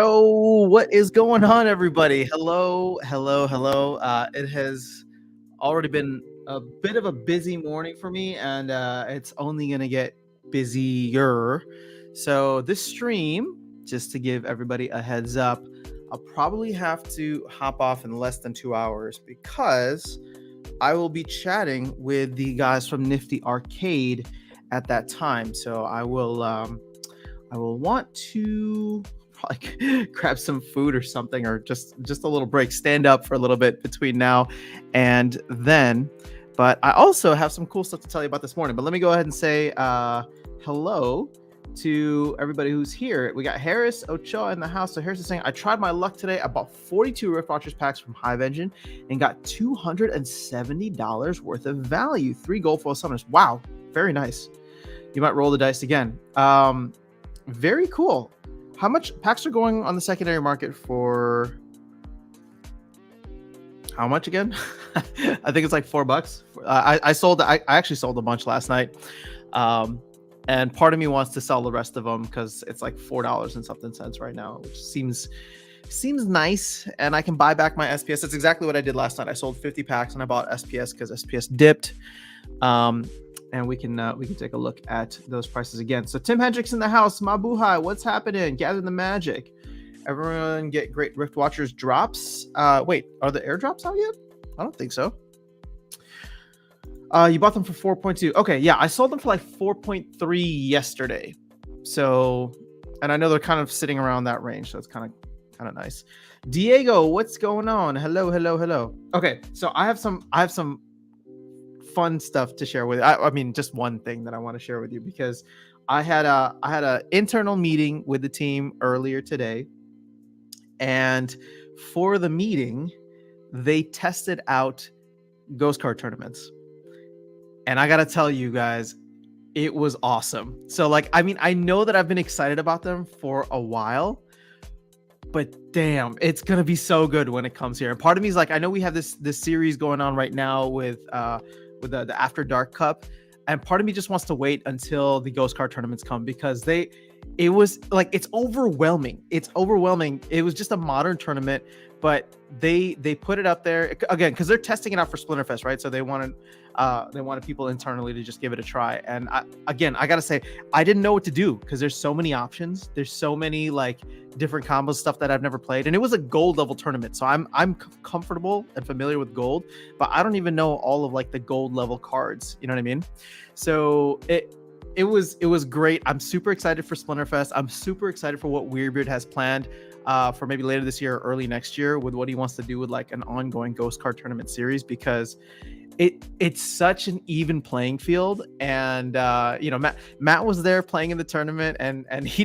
Yo, what is going on, everybody? Hello, hello, hello. It has already been a bit of a busy morning for me, and it's only going to get busier. So, this stream, just to give everybody a heads up, I'll probably have to hop off in less than 2 hours because I will be chatting with the guys from Nifty Arcade at that time. So, I will want to probably grab some food or something, or just a little break, stand up for a little bit between now and then. But I also have some cool stuff to tell you about this morning. But let me go ahead and say hello to everybody who's here. We got Harris Ochoa in the house. So Harris is saying, I tried my luck today. I bought 42 Rift Watchers packs from Hive Engine and got $270 worth of value. 3 gold foil summoners. Wow, very nice. You might roll the dice again. Very cool. How much packs are going on the secondary market for? How much again? I think it's like $4. I actually sold a bunch last night, and part of me wants to sell the rest of them because it's like $4 and something cents right now, which seems nice. And I can buy back my SPS. That's exactly what I did last night. I sold 50 packs and I bought SPS because SPS dipped. And we can take a look at those prices again. So Tim Hendricks in the house. Mabuhay, what's happening? Gather the magic. Everyone get great Rift Watchers drops. Wait, are the airdrops out yet? I don't think so. You bought them for 4.2. Okay, yeah, I sold them for like 4.3 yesterday. So, and I know they're kind of sitting around that range, so it's kind of nice. Diego, what's going on? Hello. Okay, so I have some fun stuff to share with you. I mean, just one thing that I want to share with you, because I had a internal meeting with the team earlier today, and for the meeting, they tested out ghost card tournaments, and I gotta tell you guys, it was awesome. So, like, I mean, I know that I've been excited about them for a while, but damn, it's gonna be so good when it comes here. And part of me is like, I know we have this series going on right now with the After Dark Cup, and part of me just wants to wait until the ghost card tournaments come, because it was like, it's overwhelming. It was just a modern tournament, but they put it up there again because they're testing it out for Splinterfest, right? So they wanted people internally to just give it a try. And I gotta say, I didn't know what to do because there's so many options. There's so many like different combos, stuff that I've never played, and it was a gold level tournament, so I'm comfortable and familiar with gold, but I don't even know all of like the gold level cards. You know what I mean? So it was great. I'm super excited for Splinterfest. I'm super excited for what Weirdbeard has planned for maybe later this year or early next year with what he wants to do with like an ongoing ghost card tournament series, because it's such an even playing field. And Matt was there playing in the tournament, and he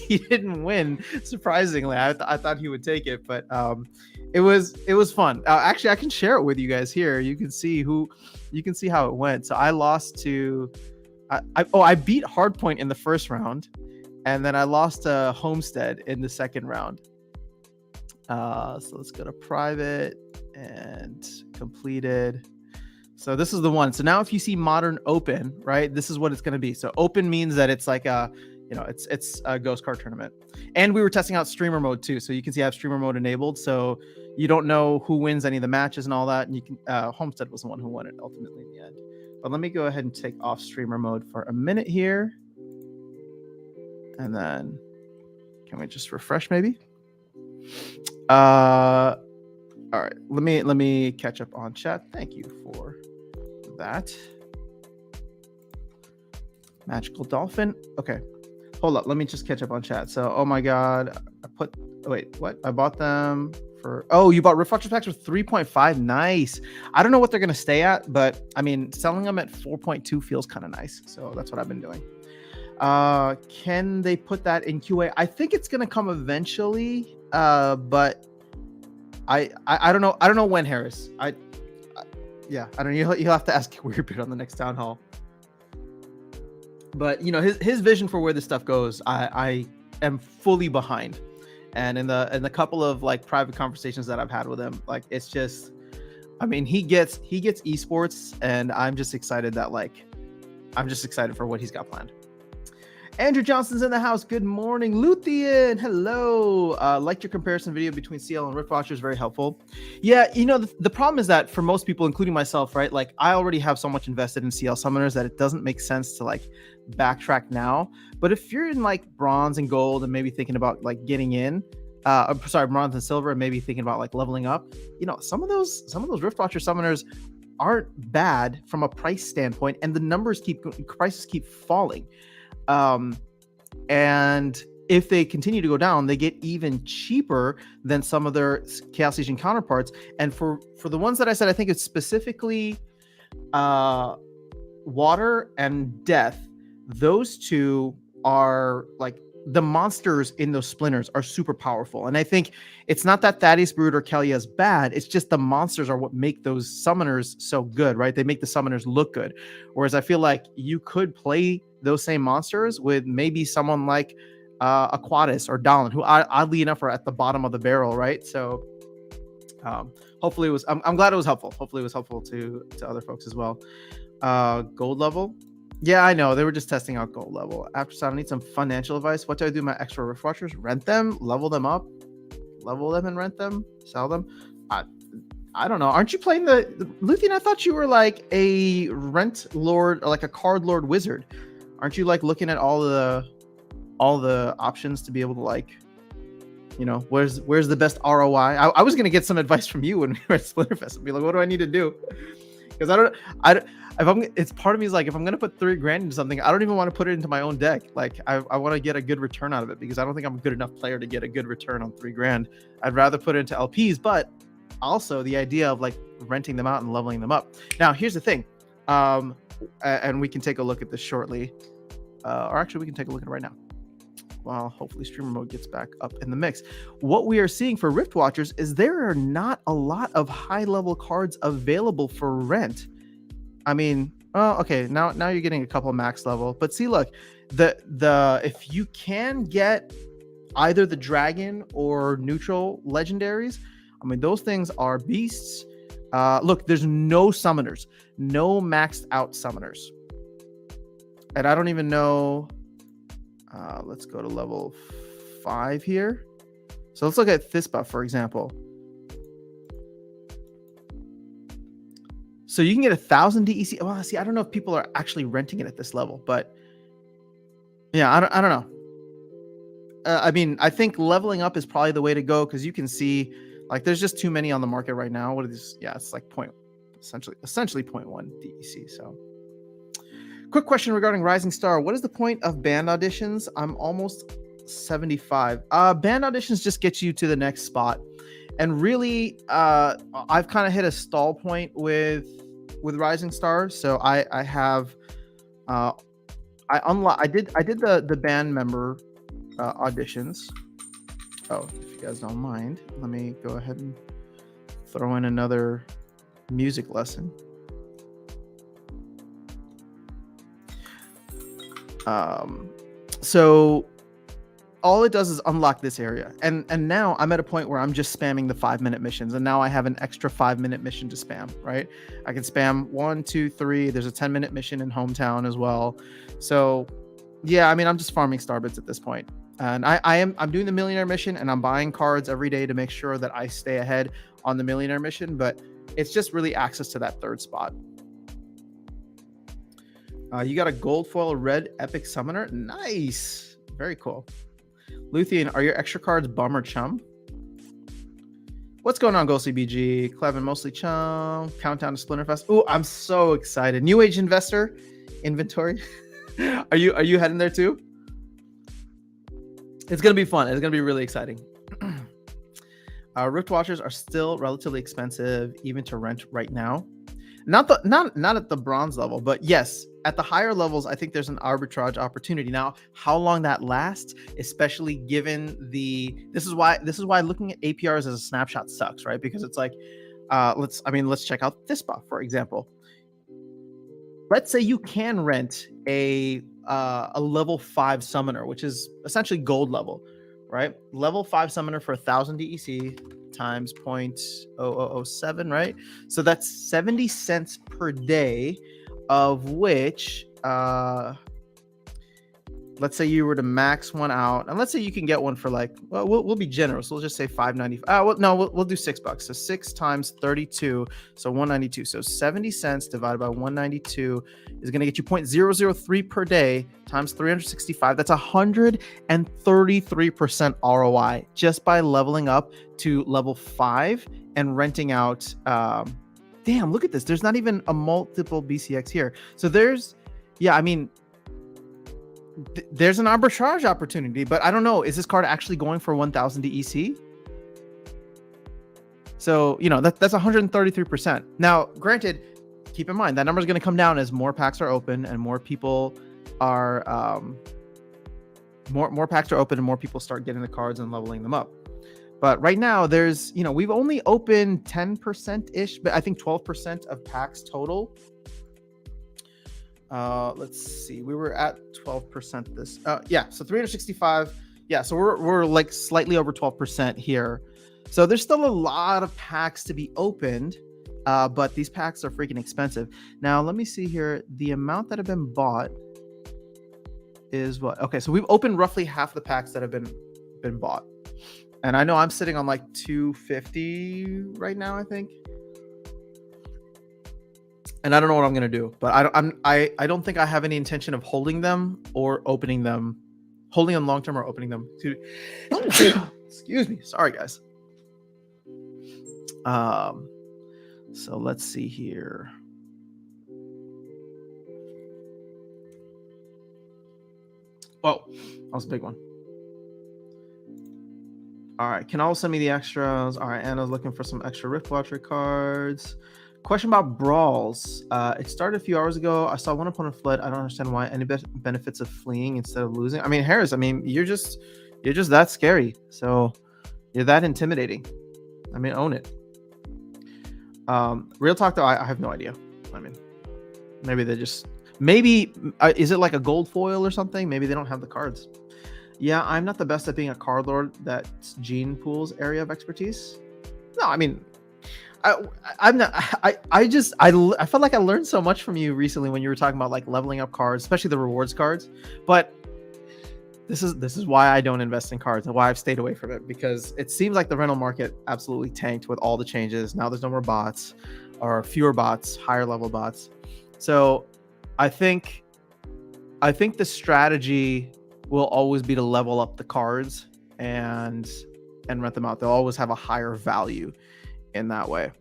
didn't win, surprisingly. I thought he would take it, but it was fun. Actually, I can share it with you guys here. You can see how it went. So I lost to I beat Hardpoint in the first round, and then I lost to Homestead in the second round. So let's go to private and completed. So this is the one. So now if you see modern open, right, this is what it's going to be. So open means that it's like it's a ghost card tournament. And we were testing out streamer mode too. So you can see I have streamer mode enabled. So you don't know who wins any of the matches and all that. And you can, Homestead was the one who won it ultimately in the end. But let me go ahead and take off streamer mode for a minute here. And then can we just refresh maybe? All right, let me catch up on chat. Thank you for that. Magical Dolphin. Okay, hold up. Let me just catch up on chat. So, oh my God, what? I bought them for. Oh, you bought Rift Watchers packs for 3.5. Nice. I don't know what they're gonna stay at, but I mean, selling them at 4.2 feels kind of nice. So that's what I've been doing. Can they put that in QA? I think it's gonna come eventually. But I don't know. I don't know when, Harris. I don't know. You'll have to ask Weirdbeard on the next town hall. But his vision for where this stuff goes, I am fully behind. And in the couple of like private conversations that I've had with him, like it's just, I mean, he gets esports, and I'm just excited for what he's got planned. Andrew Johnson's in the house. Good morning. Luthien, hello. Liked your comparison video between CL and Rift Watchers. Very helpful. Yeah, the problem is that for most people, including myself, right? Like I already have so much invested in CL summoners that it doesn't make sense to like backtrack now. But if you're in like bronze and gold and maybe thinking about like getting in, bronze and silver and maybe thinking about like leveling up, some of those Rift Watcher summoners aren't bad from a price standpoint, and the prices keep falling. And if they continue to go down, they get even cheaper than some of their Chaos Legion counterparts. And for the ones that I said, I think it's specifically Water and Death. Those two are like the monsters in those splinters are super powerful. And I think it's not that Thaddeus Brood or Kelia is bad. It's just the monsters are what make those summoners so good, right? They make the summoners look good. Whereas I feel like you could play those same monsters with maybe someone like Aquatis or Dallin, who oddly enough are at the bottom of the barrel, right? So hopefully it was, I'm glad it was helpful. Hopefully it was helpful to other folks as well. Gold level. Yeah, I know. They were just testing out gold level. After I need some financial advice. What do I do with my extra Rift Watchers? Rent them, level them up, level them and rent them, sell them. I don't know. Aren't you playing the Luthien? I thought you were like a rent lord or like a card lord wizard. Aren't you like looking at all the options to be able to like, where's the best ROI? I was gonna get some advice from you when we were at Splinterfest and be like, what do I need to do? Because it's part of me is like, if I'm gonna put $3,000 into something, I don't even want to put it into my own deck. Like I want to get a good return out of it because I don't think I'm a good enough player to get a good return on $3,000. I'd rather put it into LPs, but also the idea of like renting them out and leveling them up. Now here's the thing, and we can take a look at this shortly, or actually we can take a look at it right now. Well, hopefully streamer mode gets back up in the mix. What we are seeing for Rift Watchers is there are not a lot of high level cards available for rent. I mean, okay, now you're getting a couple max level, but see, look, the if you can get either the dragon or neutral legendaries, I mean, those things are beasts. Look, there's no summoners, no maxed out summoners, and I don't even know. Let's go to level 5 here. So let's look at Thispa, for example. So you can get 1,000 DEC. Well, see, I don't know if people are actually renting it at this level, but yeah, I don't know. I mean, I think leveling up is probably the way to go because you can see, like, there's just too many on the market right now. What are these? Yeah, it's like essentially 0.1 DEC. So. Quick question regarding Rising Star. What is the point of band auditions? I'm almost 75. Band auditions just get you to the next spot. And really, I've kind of hit a stall point with Rising Star. So I did the band member auditions. Oh, if you guys don't mind, let me go ahead and throw in another music lesson. So all it does is unlock this area, and now I'm at a point where I'm just spamming the 5-minute missions, and now I have an extra 5-minute mission to spam, right? I can spam 1, 2, 3. There's a 10-minute mission in hometown as well. So yeah, I mean, I'm just farming starbits at this point, and I'm doing the millionaire mission, and I'm buying cards every day to make sure that I stay ahead on the millionaire mission, but it's just really access to that third spot. You got a gold foil red epic summoner. Nice. Very cool. Luthien, are your extra cards bum or chum? What's going on, Ghostly BG? Clevin, mostly chum. Countdown to Splinterfest. Oh, I'm so excited. New Age Investor inventory. Are you heading there too? It's gonna be fun. It's gonna be really exciting. Rift Watchers are still relatively expensive, even to rent right now. Not at the bronze level, but yes, at the higher levels, I think there's an arbitrage opportunity. Now, how long that lasts, especially given this is why looking at APRs as a snapshot sucks, right? Because it's like, let's check out Thispa, for example. Let's say you can rent a level 5 summoner, which is essentially gold level, right? Level 5 summoner for 1,000 DEC times 0.0007, right? So that's 70 cents per day, of which let's say you were to max one out, and let's say you can get one for like, well, we'll be generous. We'll just say $5.95. Well, no, we'll do $6. So 6 times 32, so 192. So 70 cents divided by 192 is going to get you 0.003 per day times 365. That's 133% ROI just by leveling up to level 5 and renting out. Damn, look at this. There's not even a multiple BCX here. So there's, yeah, I mean, there's an arbitrage opportunity, but I don't know. Is this card actually going for 1,000 DEC? So, you know, that's 133%. Now, granted, keep in mind that number is going to come down as more packs are open and more people are, more packs are open and more people start getting the cards and leveling them up. But right now there's, you know, we've only opened 10% ish, but I think 12% of packs total. Let's see, we were at 12% this, yeah, so 365. Yeah, so we're like slightly over 12% here. So there's still a lot of packs to be opened, but these packs are freaking expensive. Now, let me see here. The amount that have been bought is what? Okay, so we've opened roughly half the packs that have been bought. And I know I'm sitting on like 250 right now, I think. And I don't know what I'm gonna do, but I don't think I have any intention of holding them or opening them, holding them long term or opening them. Excuse me, sorry guys. So let's see here. Oh, that was a big one. All right, can all send me the extras. All right, Anna's looking for some extra Rift Watcher cards. Question about Brawls. It started a few hours ago. I saw one opponent fled. I don't understand why. Any benefits of fleeing instead of losing? I mean, Harris, I mean, you're just that scary. So you're that intimidating. I mean, own it. Real talk though, I have no idea. I mean, maybe they just, is it like a gold foil or something? Maybe they don't have the cards. Yeah, I'm not the best at being a card lord. That's Gene Pool's area of expertise. No, I mean, I'm not. I felt like I learned so much from you recently when you were talking about like leveling up cards, especially the rewards cards. But this is why I don't invest in cards and why I've stayed away from it, because it seems like the rental market absolutely tanked with all the changes. Now there's no more bots, or fewer bots, higher level bots. So I think the strategy will always be to level up the cards and rent them out. They'll always have a higher value in that way.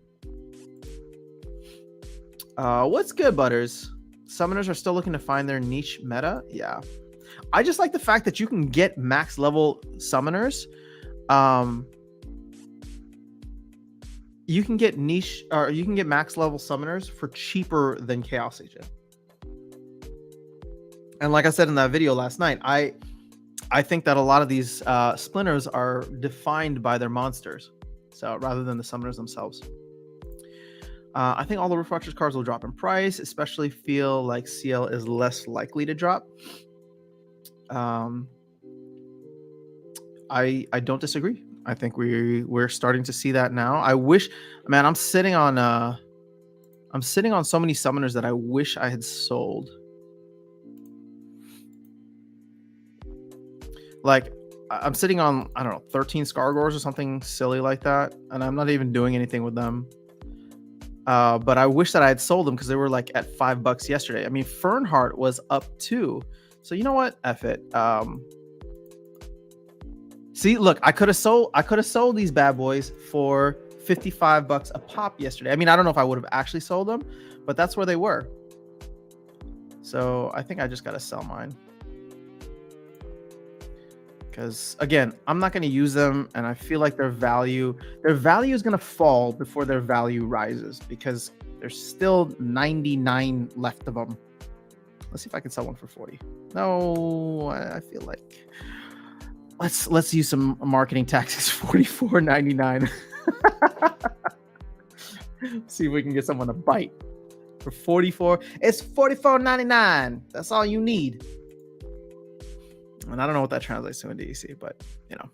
What's good, Butters? Summoners are still looking to find their niche meta. Yeah, I just like the fact that you can get max level summoners. You can get niche, or you can get max level summoners for cheaper than Chaos Agent. And like I said in that video last night, I think that a lot of these splinters are defined by their monsters, so rather than the summoners themselves. I think all the Rift Watchers cards will drop in price, especially feel like CL is less likely to drop. I don't disagree. I think we're starting to see that now. I wish, man, I'm sitting on so many summoners that I wish I had sold. Like, I'm sitting on, I don't know, 13 Scargors or something silly like that, and I'm not even doing anything with them. But I wish that I had sold them because they were like at $5 yesterday. I mean, Fernheart was up too. So you know what? F it. See, look, I could have sold these bad boys for $55 a pop yesterday. I mean, I don't know if I would have actually sold them, but that's where they were. So I think I just got to sell mine. Because again, I'm not going to use them, and I feel like their value is going to fall before their value rises, because there's still 99 left of them. Let's see if I can sell one for 40. No, I feel like let's use some marketing tactics. $44.99. See if we can get someone to bite for 44. It's $44.99. That's all you need. And I don't know what that translates to in DEC, but you know.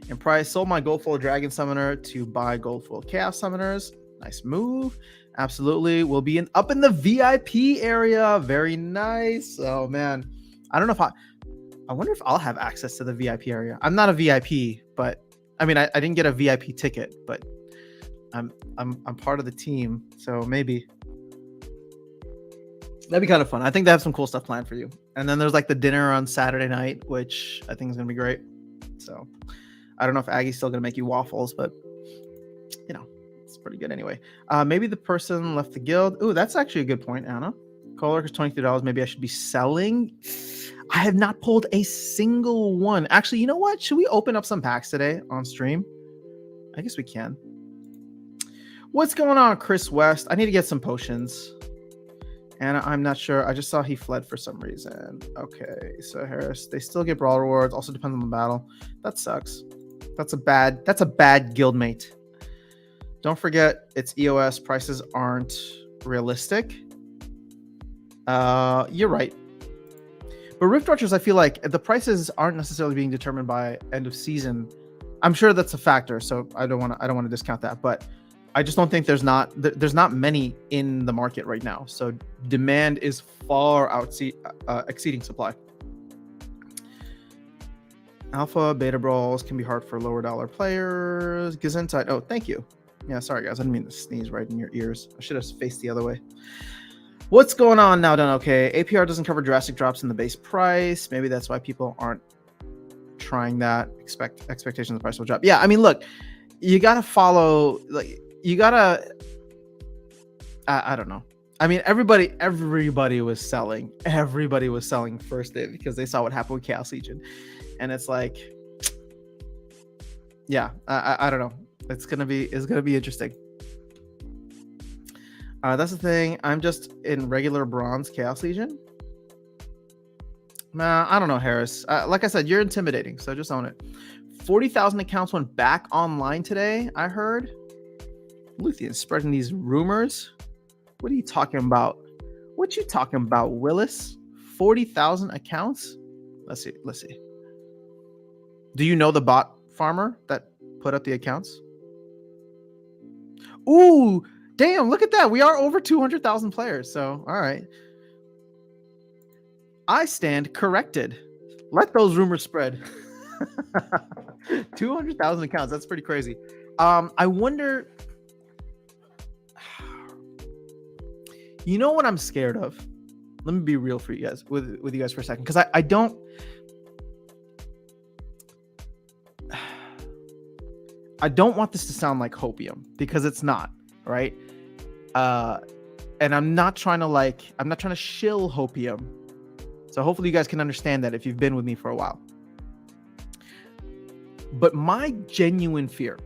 In price, sold my gold foil dragon summoner to buy gold foil chaos summoners. Nice move. Absolutely. We'll be up in the VIP area. Very nice. Oh man, I don't know if I wonder if I'll have access to the VIP area. I'm not a VIP, but I mean, I didn't get a VIP ticket, but I'm part of the team, so maybe that'd be kind of fun. I think they have some cool stuff planned for you. And then there's like the dinner on Saturday night, which I think is gonna be great. So I don't know if Aggie's still gonna make you waffles, but you know, it's pretty good anyway. Maybe the person left the guild. Ooh, that's actually a good point, Anna. Coworkers $23. Maybe I should be selling. I have not pulled a single one. Actually, you know what? Should we open up some packs today on stream? I guess we can. What's going on, Chris West? I need to get some potions. And I'm not sure. I just saw he fled for some reason. Okay, so Harris, they still get brawl rewards. Also depends on the battle. That sucks. That's a bad guildmate. Don't forget, it's EOS. Prices aren't realistic. You're right. But Rift Watchers, I feel like the prices aren't necessarily being determined by end of season. I'm sure that's a factor, so I don't want to discount that. But I just don't think there's not many in the market right now. So demand is far exceeding supply. Alpha, beta brawls can be hard for lower dollar players. Gesundheit. Oh, thank you. Yeah, sorry guys, I didn't mean to sneeze right in your ears. I should have faced the other way. What's going on now? Done okay. APR doesn't cover drastic drops in the base price. Maybe that's why people aren't trying that. Expectations the price will drop. Yeah, I mean, look, you gotta follow. Like, you gotta. I don't know. I mean, everybody was selling. Everybody was selling first day because they saw what happened with Chaos Legion, and it's like, yeah, I don't know. It's gonna be interesting. That's the thing. I'm just in regular bronze Chaos Legion. Nah, I don't know, Harris. Like I said, you're intimidating, so just own it. 40,000 accounts went back online today, I heard. Luthien spreading these rumors. What are you talking about? What you talking about, Willis? 40,000 accounts? Let's see. Do you know the bot farmer that put up the accounts? Ooh, damn, look at that. We are over 200,000 players. So, all right. I stand corrected. Let those rumors spread. 200,000 accounts. That's pretty crazy. I wonder. You know what I'm scared of? Let me be real for you guys, with you guys for a second, because I don't. I don't want this to sound like hopium, because it's not, right? And I'm not trying to shill hopium. So hopefully you guys can understand that if you've been with me for a while. But my genuine fear,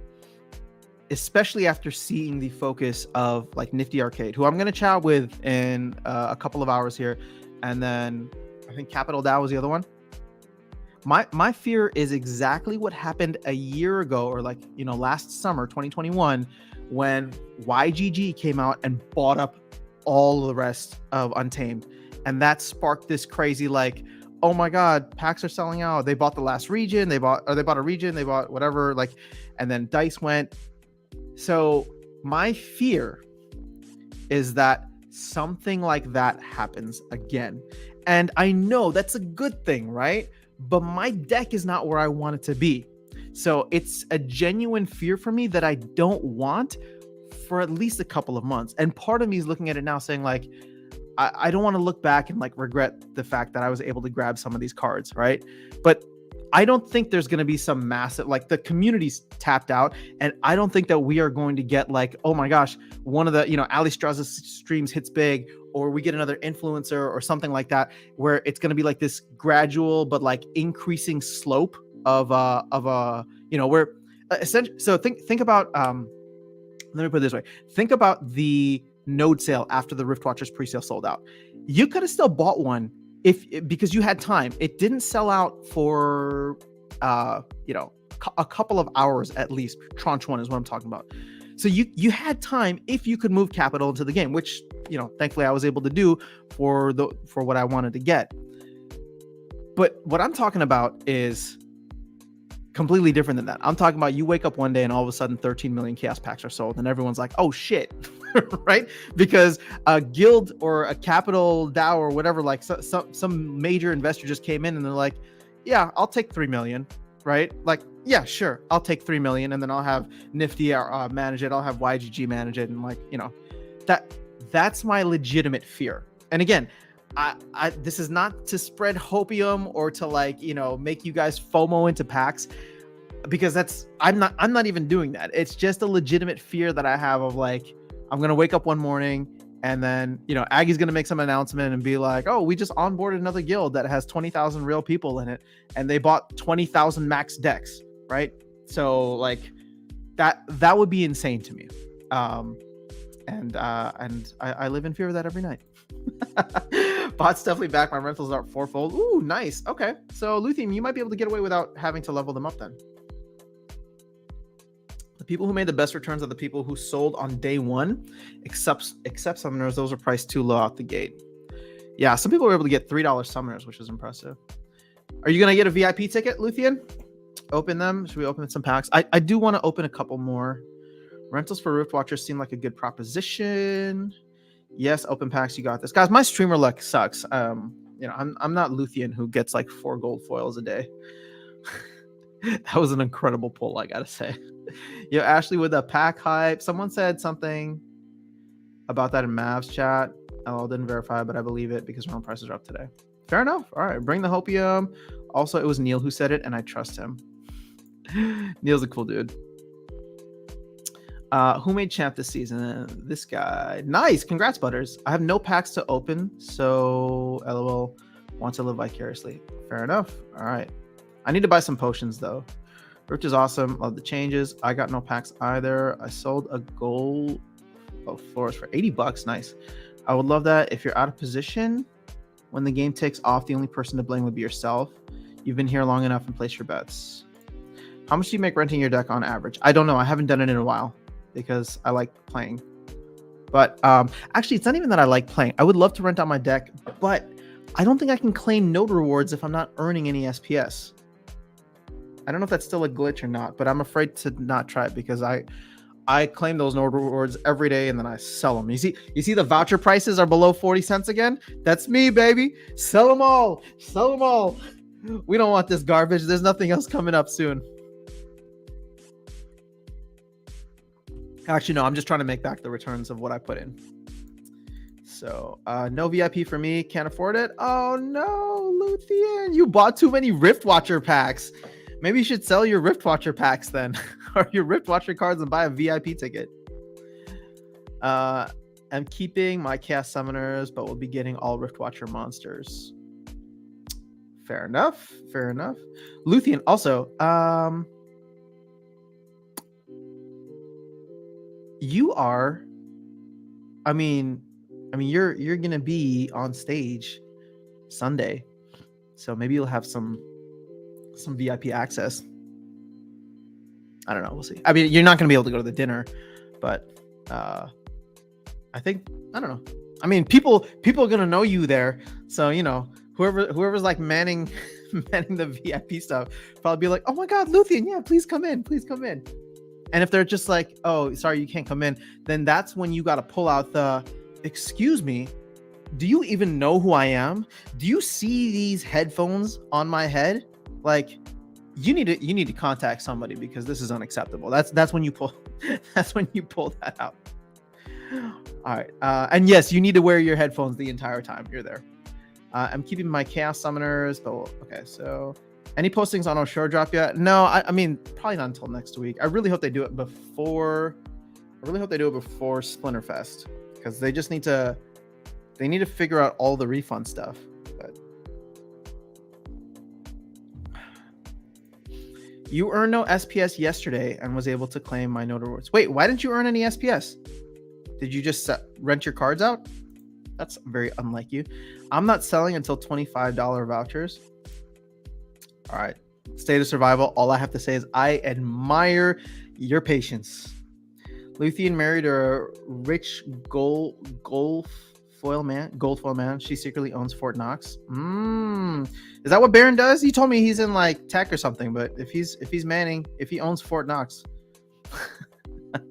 especially after seeing the focus of like Nifty Arcade, who I'm going to chat with in a couple of hours here, and then I think Capital DAO was the other one. My fear is exactly what happened a year ago, or like, you know, last summer, 2021, when YGG came out and bought up all the rest of Untamed. And that sparked this crazy, like, oh my God, packs are selling out. They bought the last region. They bought a region. They bought whatever, like, and then DICE went. So my fear is that something like that happens again. And I know that's a good thing, right? But my deck is not where I want it to be. So it's a genuine fear for me that I don't want for at least a couple of months. And part of me is looking at it now saying, like, I don't want to look back and like regret the fact that I was able to grab some of these cards, right? But I don't think there's going to be some massive, like, the community's tapped out, and I don't think that we are going to get like, oh my gosh, one of the, you know, Ali Straza's streams hits big, or we get another influencer or something like that, where it's going to be like this gradual but like increasing slope of you know, where essentially. So think about let me put it this way. Think about the node sale after the Rift Watchers pre-sale sold out. You could have still bought one because you had time. It didn't sell out for you know, a couple of hours at least. Tranche 1 is what I'm talking about. So you had time if you could move capital into the game, which, you know, thankfully I was able to do for what I wanted to get. But what I'm talking about is completely different than that. I'm talking about you wake up one day and all of a sudden 13 million chaos packs are sold and everyone's like, oh shit, right? Because a guild or a capital DAO or whatever, like some major investor just came in and they're like, yeah, I'll take 3 million, right? Like, yeah, sure, I'll take 3 million and then I'll have Nifty manage it. I'll have YGG manage it. And like, you know, that's my legitimate fear. And again, I this is not to spread hopium or to like, you know, make you guys FOMO into packs, because I'm not even doing that. It's just a legitimate fear that I have of like, I'm going to wake up one morning and then, you know, Aggie's going to make some announcement and be like, oh, we just onboarded another guild that has 20,000 real people in it and they bought 20,000 max decks, right? So like that would be insane to me. And I live in fear of that every night. Bot's definitely back. My rentals are fourfold. Ooh, nice. Okay. So Luthien, you might be able to get away without having to level them up then. The people who made the best returns are the people who sold on day one, except summoners. Those are priced too low out the gate. Yeah, some people were able to get $3 summoners, which is impressive. Are you going to get a VIP ticket, Luthien? Open them. Should we open some packs? I do want to open a couple more. Rentals for Rift Watchers seem like a good proposition. Yes, open packs, you got this. Guys, my streamer luck sucks. You know, I'm not Luthien who gets like 4 gold foils a day. That was an incredible pull, I gotta say. Yo, Ashley with a pack hype. Someone said something about that in Mavs chat. I didn't verify, but I believe it because realm prices are up today. Fair enough. All right, bring the hopium. Also, it was Neil who said it, and I trust him. Neil's a cool dude. Who made champ this season? This guy. Nice. Congrats, Butters. I have no packs to open, so LOL. Want to live vicariously. Fair enough. All right. I need to buy some potions, though. Rift is awesome. Love the changes. I got no packs either. I sold a gold of floors for $80. Nice. I would love that. If you're out of position when the game takes off, the only person to blame would be yourself. You've been here long enough and place your bets. How much do you make renting your deck on average? I don't know. I haven't done it in a while, because I like playing. But actually, it's not even that I like playing. I would love to rent out my deck, but I don't think I can claim node rewards if I'm not earning any SPS. I don't know if that's still a glitch or not, but I'm afraid to not try it because I claim those node rewards every day and then I sell them. You see the voucher prices are below 40 cents again? That's me, baby. Sell them all. Sell them all. We don't want this garbage. There's nothing else coming up soon. Actually, no, I'm just trying to make back the returns of what I put in. So, no VIP for me. Can't afford it. Oh, no, Luthien. You bought too many Rift Watcher packs. Maybe you should sell your Rift Watcher packs then. Or your Rift Watcher cards and buy a VIP ticket. I'm keeping my Chaos Summoners, but we'll be getting all Rift Watcher monsters. Fair enough. Fair enough. Luthien, also, you are, I mean, you're gonna be on stage Sunday, so maybe you'll have some VIP access. I don't know. We'll see. I mean, you're not gonna be able to go to the dinner, but I think, I don't know. I mean, people are gonna know you there, so you know, whoever's like manning the VIP stuff probably be like, oh my God, Luthien, yeah, please come in. And if they're just like, oh, sorry, you can't come in, then that's when you got to pull out the, excuse me, do you even know who I am? Do you see these headphones on my head? Like, you need to contact somebody because this is unacceptable. That's when you pull that out. All right. And yes, you need to wear your headphones the entire time you're there. I'm keeping my Chaos Summoners, but okay, so any postings on Shore Drop yet? No, I mean, probably not until next week. I really hope they do it before Splinterfest, because they just need to figure out all the refund stuff. But you earned no SPS yesterday and was able to claim my node rewards. Wait, why didn't you earn any SPS? Did you just rent your cards out? That's very unlike you. I'm not selling until $25 vouchers. All right. State of survival. All I have to say is I admire your patience. Luthien married a rich golf Gold foil man. She secretly owns Fort Knox. Is that what Baron does? He told me he's in like tech or something, but if he's manning, if he owns Fort Knox,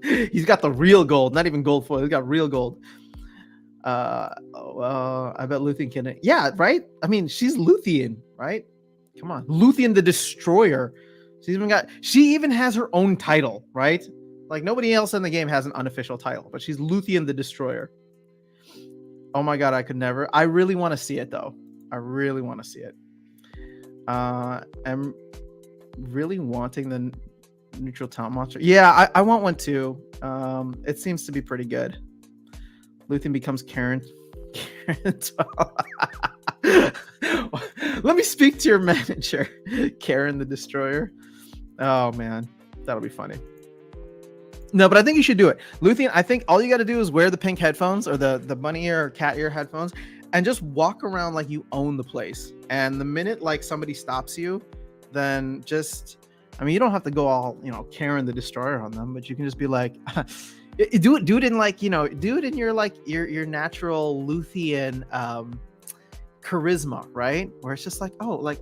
he's got the real gold, not even gold foil. He's got real gold. I bet Luthien can. Yeah, right. I mean, she's Luthien, right? Come on, Luthien the Destroyer. She even has her own title, right? Like nobody else in the game has an unofficial title, but she's Luthien the Destroyer. Oh my god, I could never. I really want to see it though. I really want to see it. I'm really wanting the neutral talent monster. Yeah, I want one too. It seems to be pretty good. Luthien becomes Karen. Let me speak to your manager, Karen the Destroyer. Oh man, that'll be funny. No, but I think you should do it. Luthien, I think all you got to do is wear the pink headphones or the bunny ear or cat ear headphones and just walk around like you own the place. And the minute like somebody stops you, then just, I mean, you don't have to go all, Karen the Destroyer on them, but you can just be like, do it in like, do it in your like your natural Luthien charisma, right? Where it's just like, oh, like,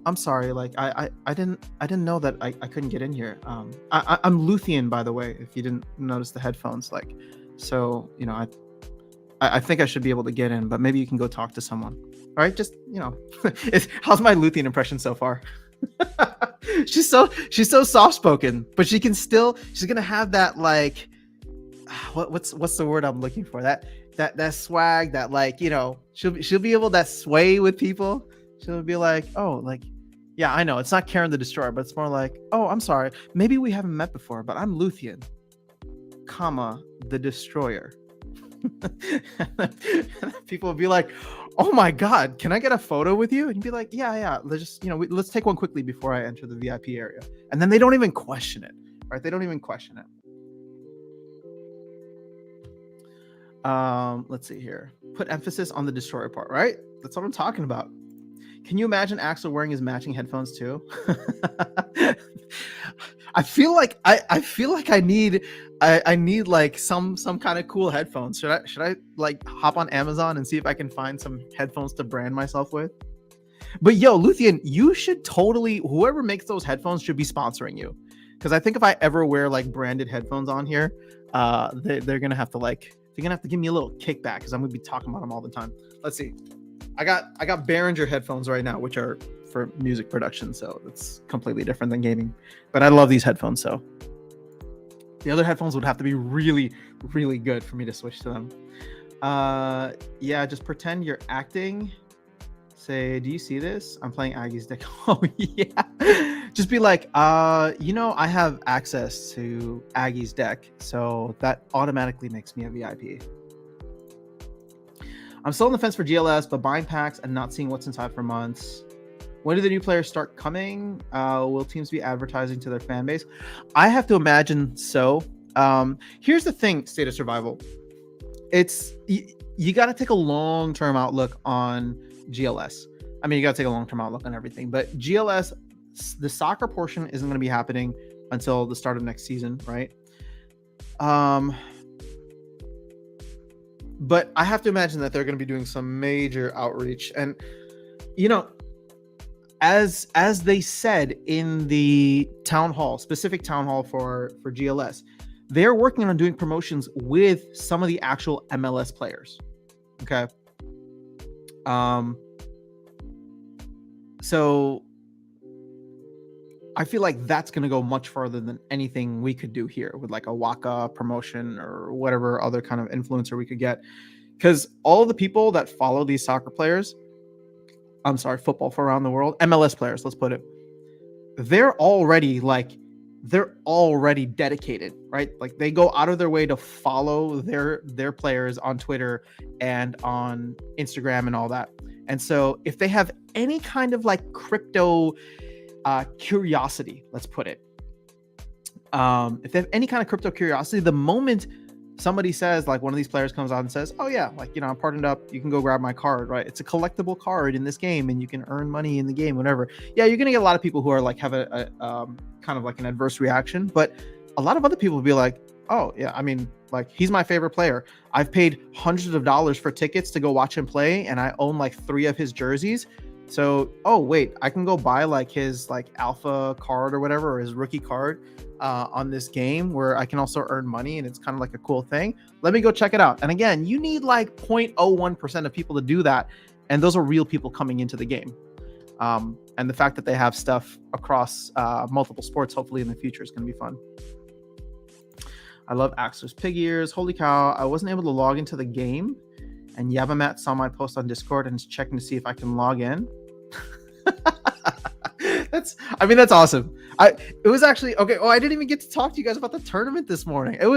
I'm sorry, like I didn't know that I couldn't get in here. I'm Luthien, by the way, if you didn't notice the headphones, like, so I think I should be able to get in, but maybe you can go talk to someone. All right, just how's my Luthien impression so far? she's so soft spoken, but she's gonna have that like what's the word I'm looking for? That swag, that like, she'll be able to sway with people. She'll be like, oh, like, yeah, I know it's not Karen the Destroyer, but it's more like, oh, I'm sorry, maybe we haven't met before, but I'm Luthien, the Destroyer. People will be like, oh my god, can I get a photo with you? And you'd be like, yeah, let's just, let's take one quickly before I enter the VIP area. And then they don't even question it, right? They don't even question it. Let's see here. Put emphasis on the Destroyer part, right? That's what I'm talking about. Can you imagine Axel wearing his matching headphones too? I feel like I need like some kind of cool headphones. Should I like hop on Amazon and see if I can find some headphones to brand myself with? But yo, Luthien, you should totally, whoever makes those headphones should be sponsoring you. Because I think if I ever wear like branded headphones on here, they're gonna have to give me a little kickback because I'm gonna be talking about them all the time. Let's see. I got Behringer headphones right now, which are for music production, so it's completely different than gaming. But I love these headphones, so the other headphones would have to be really, really good for me to switch to them. Yeah, just pretend you're acting. Say, do you see this? I'm playing Aggie's deck. Oh yeah. Just be like, I have access to Aggie's deck, so that automatically makes me a VIP. I'm still on the fence for GLS, but buying packs and not seeing what's inside for months. When do the new players start coming? Will teams be advertising to their fan base? I have to imagine so. Here's the thing, State of Survival. It's you got to take a long-term outlook on GLS. I mean, you got to take a long-term outlook on everything, but GLS, the soccer portion isn't going to be happening until the start of next season, right? But I have to imagine that they're going to be doing some major outreach. And, as they said in the specific town hall for GLS, they're working on doing promotions with some of the actual MLS players. Okay. So I feel like that's going to go much further than anything we could do here with like a Waka promotion or whatever other kind of influencer we could get. Because all the people that follow these soccer players, football for around the world, MLS players, let's put it, they're already dedicated, right? Like they go out of their way to follow their players on Twitter and on Instagram and all that. And so if they have any kind of like crypto curiosity, let's put it, if they have any kind of crypto curiosity, the moment somebody says, like one of these players comes out and says, oh yeah, like, I'm partnered up, you can go grab my card, right? It's a collectible card in this game and you can earn money in the game, whatever. Yeah, you're gonna get a lot of people who are like have a kind of like an adverse reaction, but a lot of other people will be like, Oh yeah, I mean, like he's my favorite player. I've paid hundreds of dollars for tickets to go watch him play, and I own like 3 of his jerseys. So, oh wait, I can go buy like his like alpha card or whatever, or his rookie card on this game where I can also earn money, and it's kind of like a cool thing. Let me go check it out. And again, you need like 0.01% of people to do that, and those are real people coming into the game. And the fact that they have stuff across multiple sports, hopefully in the future, is going to be fun. I love Axler's pig ears. Holy cow, I wasn't able to log into the game, and Yavamat saw my post on Discord and is checking to see if I can log in. That's awesome. It was actually okay. Oh, I didn't even get to talk to you guys about the tournament this morning. It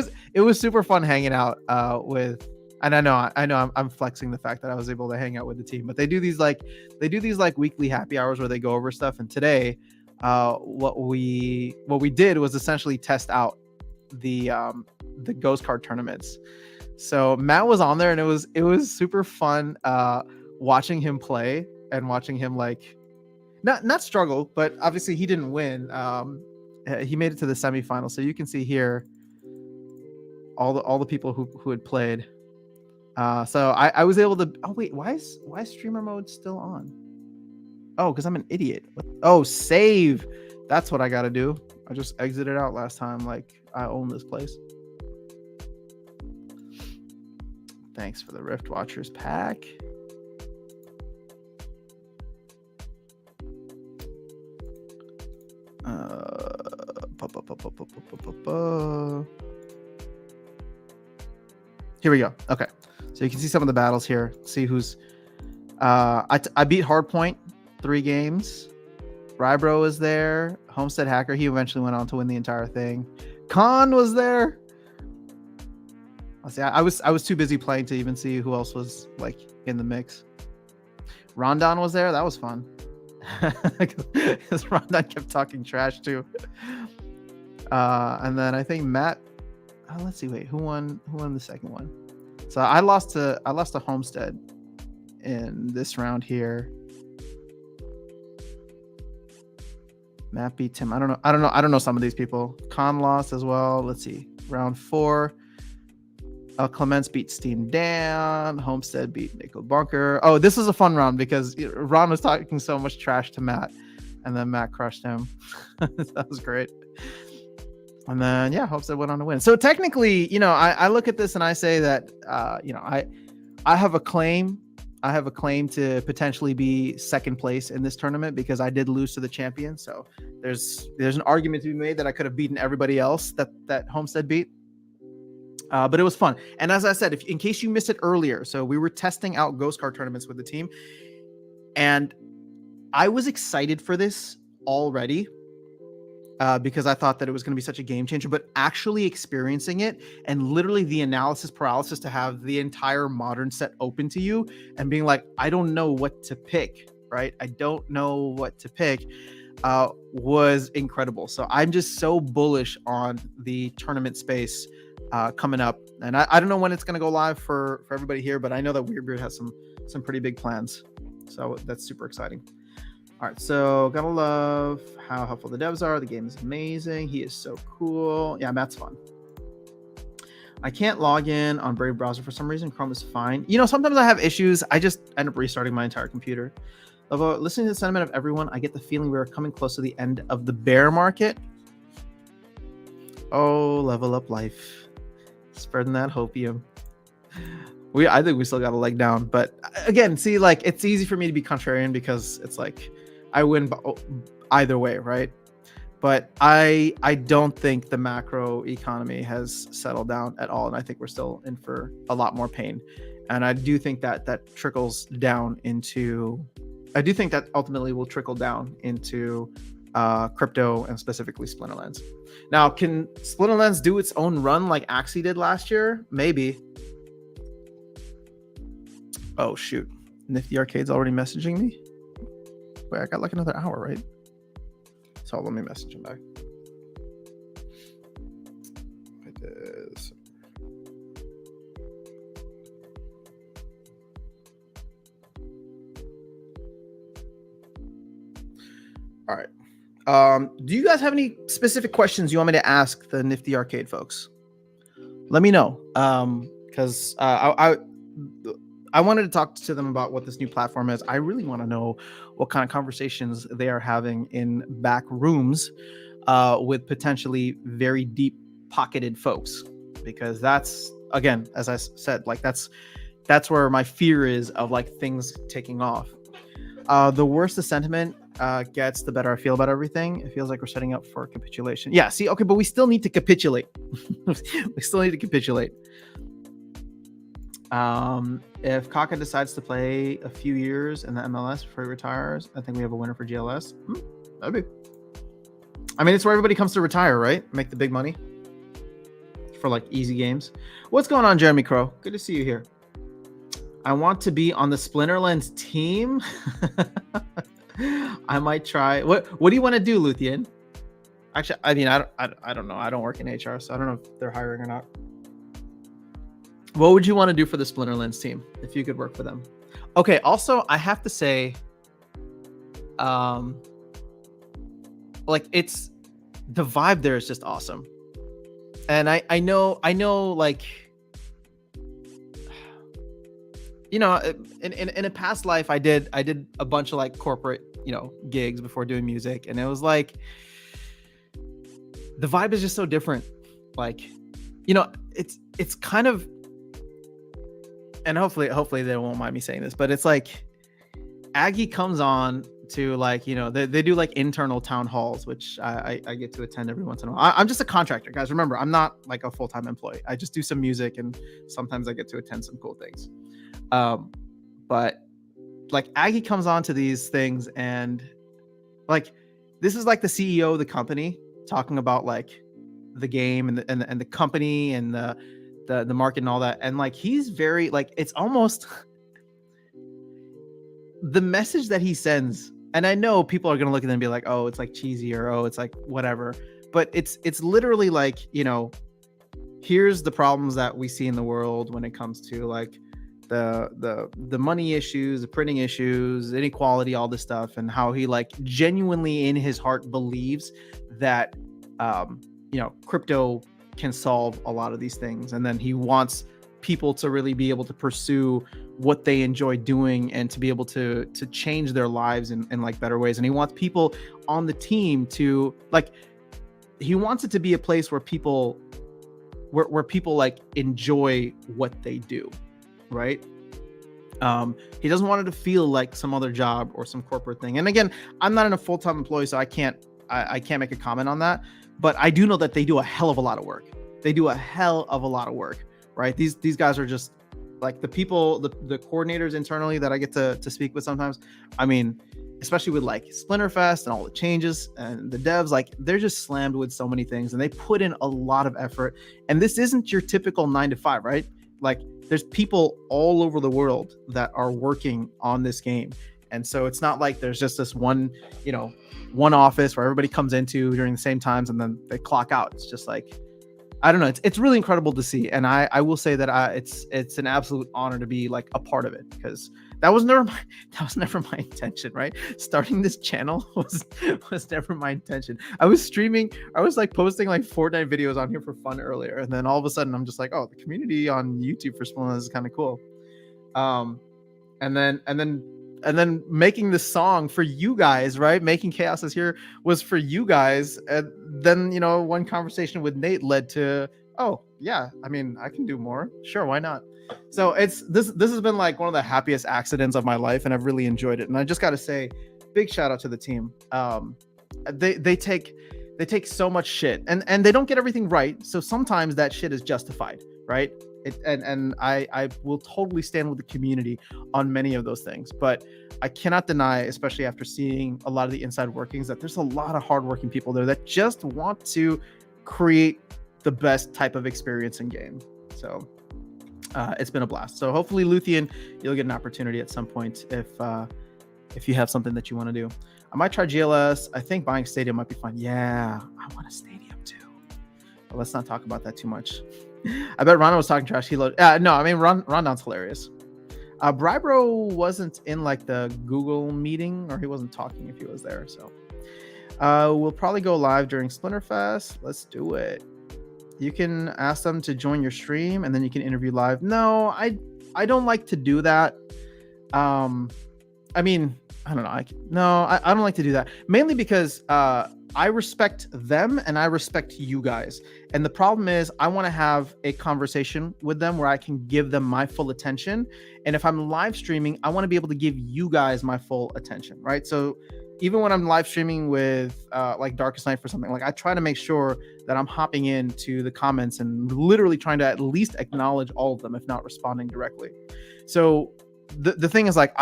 was super fun hanging out with, and I know I'm flexing the fact that I was able to hang out with the team, but they do these like weekly happy hours where they go over stuff. And today, what we did was essentially test out the ghost card tournaments. So Matt was on there, and it was super fun watching him play and watching him like not struggle, but obviously he didn't win. He made it to the semifinals, so you can see here all the people who had played. So I was able to. Oh wait, why is streamer mode still on? Oh, because I'm an idiot. Oh, save. That's what I got to do. I just exited out last time. Like I own this place. Thanks for the Rift Watchers pack. Here we go. Okay, so you can see some of the battles here. See who's. I beat Hardpoint 3 games. Rybro was there. Homestead Hacker. He eventually went on to win the entire thing. Khan was there. See, I was too busy playing to even see who else was like in the mix. Rondon was there. That was fun. Because Rondon kept talking trash too. And then I think Matt. Oh, let's see. Wait, who won the second one? So I lost to Homestead in this round here. Matt beat Tim. I don't know some of these people. Khan lost as well. Let's see. Round 4. Clements beat Steam Dan. Homestead beat Nickel Bunker. Oh, this was a fun round because Ron was talking so much trash to Matt, and then Matt crushed him. That was great. And then Homestead went on to win. So technically, I look at this and I say that I have a claim. I have a claim to potentially be second place in this tournament because I did lose to the champion. So there's an argument to be made that I could have beaten everybody else that Homestead beat. But it was fun. And as I said, in case you missed it earlier, so we were testing out ghost card tournaments with the team, and I was excited for this already because I thought that it was going to be such a game changer, but actually experiencing it and literally the analysis paralysis to have the entire modern set open to you and being like, I don't know what to pick, right? I don't know what to pick was incredible. So I'm just so bullish on the tournament space coming up, and I don't know when it's going to go live for everybody here, but I know that Weirdbeard has some pretty big plans, so that's super exciting. All right, so gotta love how helpful the devs are. The game is amazing. He is so cool. Yeah, Matt's fun. I can't log in on Brave browser for some reason. Chrome is fine. Sometimes I have issues. I just end up restarting my entire computer. Although listening to the sentiment of everyone, I get the feeling we're coming close to the end of the bear market. Oh, level up life. Spreading that hopium. I think we still got a leg down, but again, see, like it's easy for me to be contrarian because it's like I win either way, right? But I don't think the macro economy has settled down at all, and I think we're still in for a lot more pain. And I do think that trickles down into. I do think that ultimately will trickle down into crypto and specifically Splinterlands. Now, can Splinterlands do its own run like Axie did last year? Maybe. Oh shoot, Nifty Arcade's already messaging me. Wait, I got like another hour, right? So let me message him back. It is. All right. Do you guys have any specific questions you want me to ask the Nifty Arcade folks? let me know. Because I wanted to talk to them about what this new platform is. I really want to know what kind of conversations they are having in back rooms with potentially very deep pocketed folks, because that's, again, as I said, like that's where my fear is of like things taking off. The worse the sentiment gets, the better I feel about everything. It feels like we're setting up for capitulation. Yeah, see, okay, but we still need to capitulate. We still need to capitulate. If Kaka decides to play a few years in the MLS before he retires, I think we have a winner for GLS. That'd be. I mean, it's where everybody comes to retire, right? Make the big money for like easy games. What's going on, Jeremy Crow? Good to see you here. I want to be on the Splinterlands team. I might try. What do you want to do, Luthien? Actually, I mean, I don't know. I don't work in HR, so I don't know if they're hiring or not. What would you want to do for the Splinterlands team if you could work for them? Okay. Also, I have to say, like it's the vibe there is just awesome, and I know, like, you know, in a past life, I did a bunch of like corporate, you know, gigs before doing music, and it was like the vibe is just so different. Like, you know, it's kind of, and hopefully they won't mind me saying this, but it's like Aggie comes on to, like, you know, they do like internal town halls, which I get to attend every once in a while. I'm just a contractor, guys. Remember, I'm not like a full-time employee. I just do some music, and sometimes I get to attend some cool things. But like Aggie comes on to these things, and like this is like the CEO of the company talking about like the game and the company and the market and all that, and like he's very like, it's almost the message that he sends. And I know people are going to look at them and be like, oh, it's like cheesy, or oh, it's like whatever. But it's literally like, you know, here's the problems that we see in the world when it comes to like the money issues, the printing issues, inequality, all this stuff, and how he like genuinely in his heart believes that, you know, crypto can solve a lot of these things. And then he wants people to really be able to pursue what they enjoy doing and to be able to change their lives in like better ways. And he wants people on the team to like, he wants it to be a place where people like enjoy what they do, right? He doesn't want it to feel like some other job or some corporate thing. And again, I'm not in a full-time employee, so I can't make a comment on that, but I do know that they do a hell of a lot of work. Right? These guys are just like the people, the coordinators internally that I get to speak with sometimes. I mean, especially with like Splinterfest and all the changes and the devs, like they're just slammed with so many things, and they put in a lot of effort. And this isn't your typical 9 to 5, right? Like there's people all over the world that are working on this game. And so it's not like there's just this one, you know, one office where everybody comes into during the same times and then they clock out. It's just like, I don't know. It's really incredible to see. And I will say that it's an absolute honor to be like a part of it, because that was never my intention, right? Starting this channel was never my intention. I was like posting like Fortnite videos on here for fun earlier. And then all of a sudden I'm just like, oh, the community on YouTube for Splinterlands is kind of cool. And then making this song for you guys, right? Making Chaos is Here was for you guys. And then, you know, one conversation with Nate led to, oh yeah, I mean, I can do more. Sure, why not? So this has been like one of the happiest accidents of my life, and I've really enjoyed it. And I just got to say, big shout out to the team. They take so much shit, and they don't get everything right. So sometimes that shit is justified, right? And I will totally stand with the community on many of those things, but I cannot deny, especially after seeing a lot of the inside workings, that there's a lot of hardworking people there that just want to create the best type of experience in game. So it's been a blast. So hopefully, Luthien, you'll get an opportunity at some point if you have something that you want to do. I might try GLS. I think buying stadium might be fun. Yeah, I want a stadium too. But let's not talk about that too much. I bet Ron was talking trash. No, I mean, Rondon's hilarious. Brybro wasn't in like the Google meeting, or he wasn't talking if he was there. So we'll probably go live during Splinterfest. Let's do it. You can ask them to join your stream and then you can interview live. No, I don't like to do that. I mean, I don't know. I don't like to do that. Mainly because I respect them and I respect you guys. And the problem is I want to have a conversation with them where I can give them my full attention. And if I'm live streaming, I want to be able to give you guys my full attention, right? So even when I'm live streaming with like Darkest Night for something, like I try to make sure that I'm hopping into the comments and literally trying to at least acknowledge all of them, if not responding directly. So the thing is, like,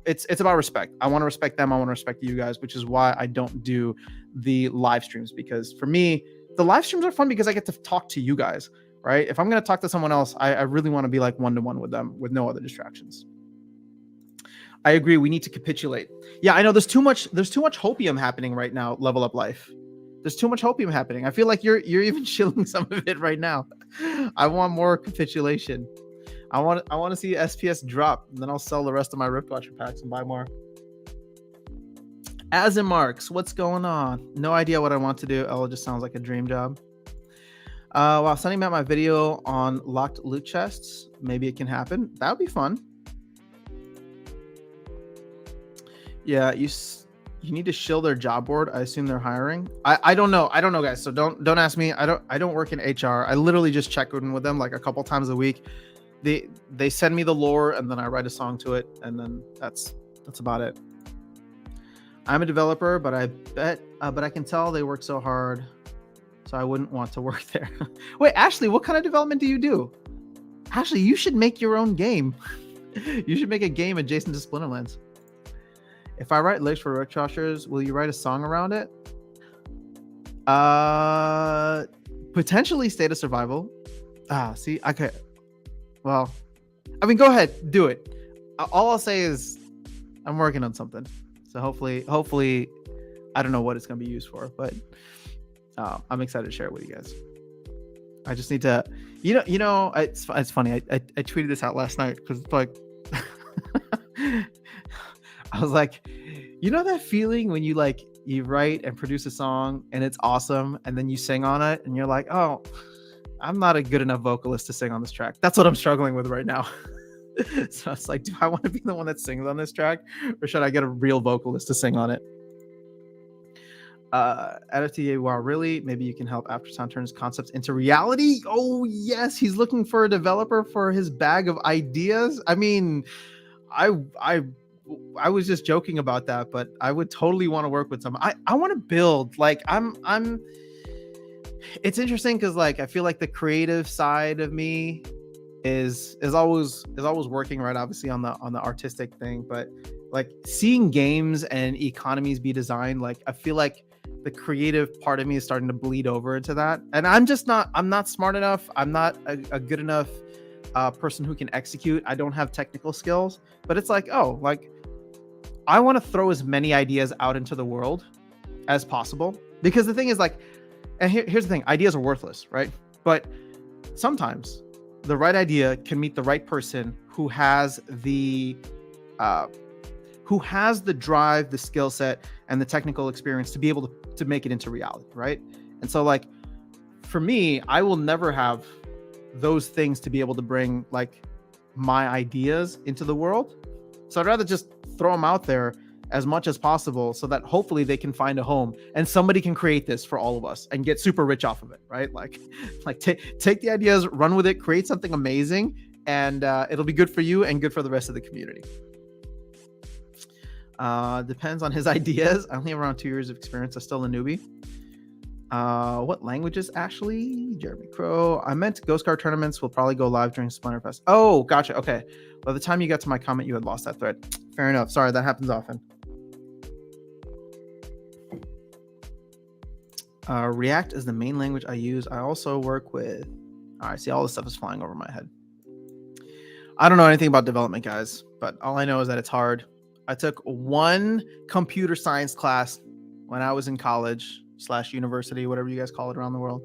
it's about respect. I want to respect them. I want to respect you guys, which is why I don't do the live streams, because for me, the live streams are fun because I get to talk to you guys, right? If I'm going to talk to someone else, I really want to be like one-to-one with them with no other distractions. I agree. We need to capitulate. Yeah, I know there's too much hopium happening right now. Level Up Life. There's too much hopium happening. I feel like you're even chilling some of it right now. I want more capitulation. I want to see SPS drop, and then I'll sell the rest of my Rift Watcher packs and buy more. As in Marks, what's going on? No idea what I want to do. Oh, it just sounds like a dream job. While sending out my video on locked loot chests, maybe it can happen. That would be fun. Yeah, you need to shill their job board. I assume they're hiring. I don't know. I don't know, guys. So don't ask me. I don't work in HR. I literally just check in with them like a couple times a week. They send me the lore and then I write a song to it, and then that's about it. I'm a developer, but I can tell they work so hard, so I wouldn't want to work there. Wait, Ashley, what kind of development do you do? Ashley, you should make your own game. You should make a game adjacent to Splinterlands. If I write lyrics for Rift Watchers, will you write a song around it? Potentially State of Survival. See, okay. Well, I mean, go ahead, do it. All I'll say is I'm working on something. So hopefully, I don't know what it's going to be used for, but I'm excited to share it with you guys. I just need to, it's funny. I tweeted this out last night because it's like, I was like, you know that feeling when you write and produce a song and it's awesome, and then you sing on it and you're like, oh, I'm not a good enough vocalist to sing on this track. That's what I'm struggling with right now. So it's like, do I want to be the one that sings on this track, or should I get a real vocalist to sing on it? FTA, wow, really? Maybe you can help Aftersound turn his concepts into reality? Oh, yes. He's looking for a developer for his bag of ideas. I mean, I was just joking about that, but I would totally want to work with someone. I want to build, like, it's interesting because, like, I feel like the creative side of me is always working, right? Obviously on the artistic thing, but like seeing games and economies be designed, like I feel like the creative part of me is starting to bleed over into that. And I'm not smart enough. I'm not a good enough person who can execute. I don't have technical skills, but it's like, oh, like I want to throw as many ideas out into the world as possible, because the thing is, like, and here's the thing, ideas are worthless, right? But sometimes the right idea can meet the right person who has the drive, the skill set, and the technical experience to be able to make it into reality, right? And so, like, for me, I will never have those things to be able to bring like my ideas into the world. So I'd rather just throw them out there as much as possible so that hopefully they can find a home and somebody can create this for all of us and get super rich off of it, right? Like take the ideas, run with it, create something amazing, and it'll be good for you and good for the rest of the community. Depends on his ideas. I only have around 2 years of experience. I'm still a newbie. What languages, Ashley? Jeremy Crow. I meant Ghost Card tournaments will probably go live during Splinterfest. Oh, gotcha. Okay. By the time you got to my comment, you had lost that thread. Fair enough. Sorry, that happens often. React is the main language I use. I also work with... All right, see, all this stuff is flying over my head. I don't know anything about development, guys, but all I know is that it's hard. I took one computer science class when I was in college / university, whatever you guys call it around the world.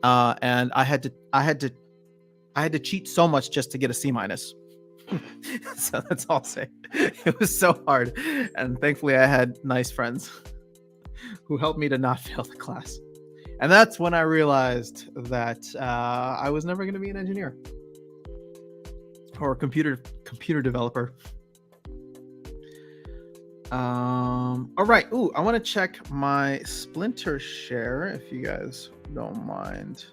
And I had to cheat so much just to get a C-. So that's all I'll say. It was so hard. And thankfully I had nice friends who helped me to not fail the class. And that's when I realized that I was never going to be an engineer or a computer developer. All right. Ooh, I want to check my Splinter share if you guys don't mind,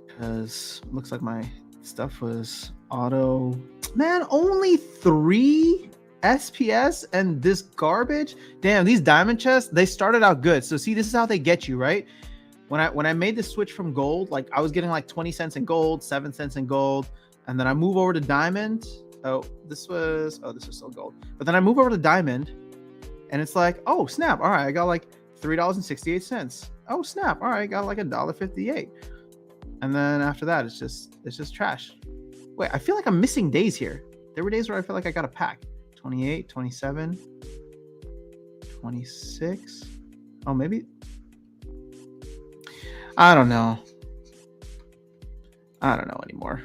because looks like my stuff was auto. Man, only 3 SPS and this garbage. Damn, these diamond chests, they started out good. So see, this is how they get you, right? When I made the switch from gold, like I was getting like 20 cents in gold, 7 cents in gold, and then I move over to diamond. This was still gold. But then I move over to diamond, and it's like, oh snap! All right, I got like $3.68. Oh snap! All right, I got like $1.58. And then after that, it's just trash. Wait, I feel like I'm missing days here. There were days where I feel like I got a pack. 28, 27, 26. Oh, maybe. I don't know. I don't know anymore.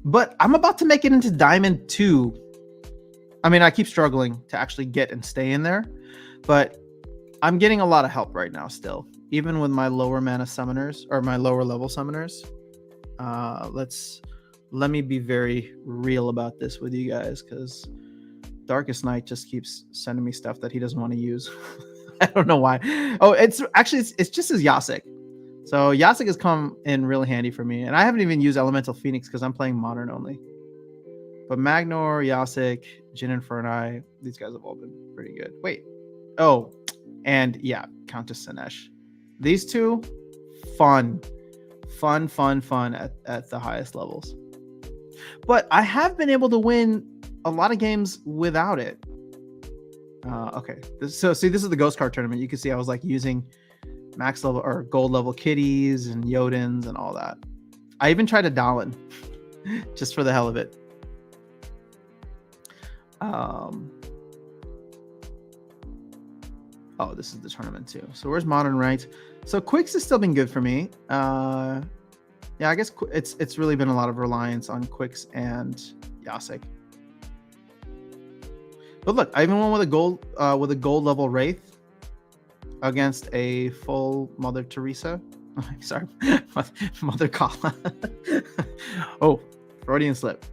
But I'm about to make it into Diamond 2. I mean, I keep struggling to actually get and stay in there, but I'm getting a lot of help right now still, even with my lower mana summoners or my lower level summoners. Let me be very real about this with you guys, because Darkest Night just keeps sending me stuff that he doesn't want to use. I don't know why. Oh, it's just his Yasik. So Yasik has come in really handy for me, and I haven't even used Elemental Phoenix because I'm playing Modern only. But Magnor, Yasik, Jin Inferni, these guys have all been pretty good. Wait. Oh, and yeah, Countess Sinesh. These two, fun at the highest levels. But I have been able to win a lot of games without it. Okay, so see, this is the Ghost Card tournament. You can see I was like using max level or gold level kitties and Yodins and all that. I even tried a Dalin just for the hell of it. Oh, this is the tournament too. So where's Modern ranked? So Quicks has still been good for me. Yeah, I guess it's really been a lot of reliance on Quicks and Yasik. But look, I even won with a gold level Wraith against a full Mother Teresa. Sorry, Mother Kala. Oh, Freudian slip.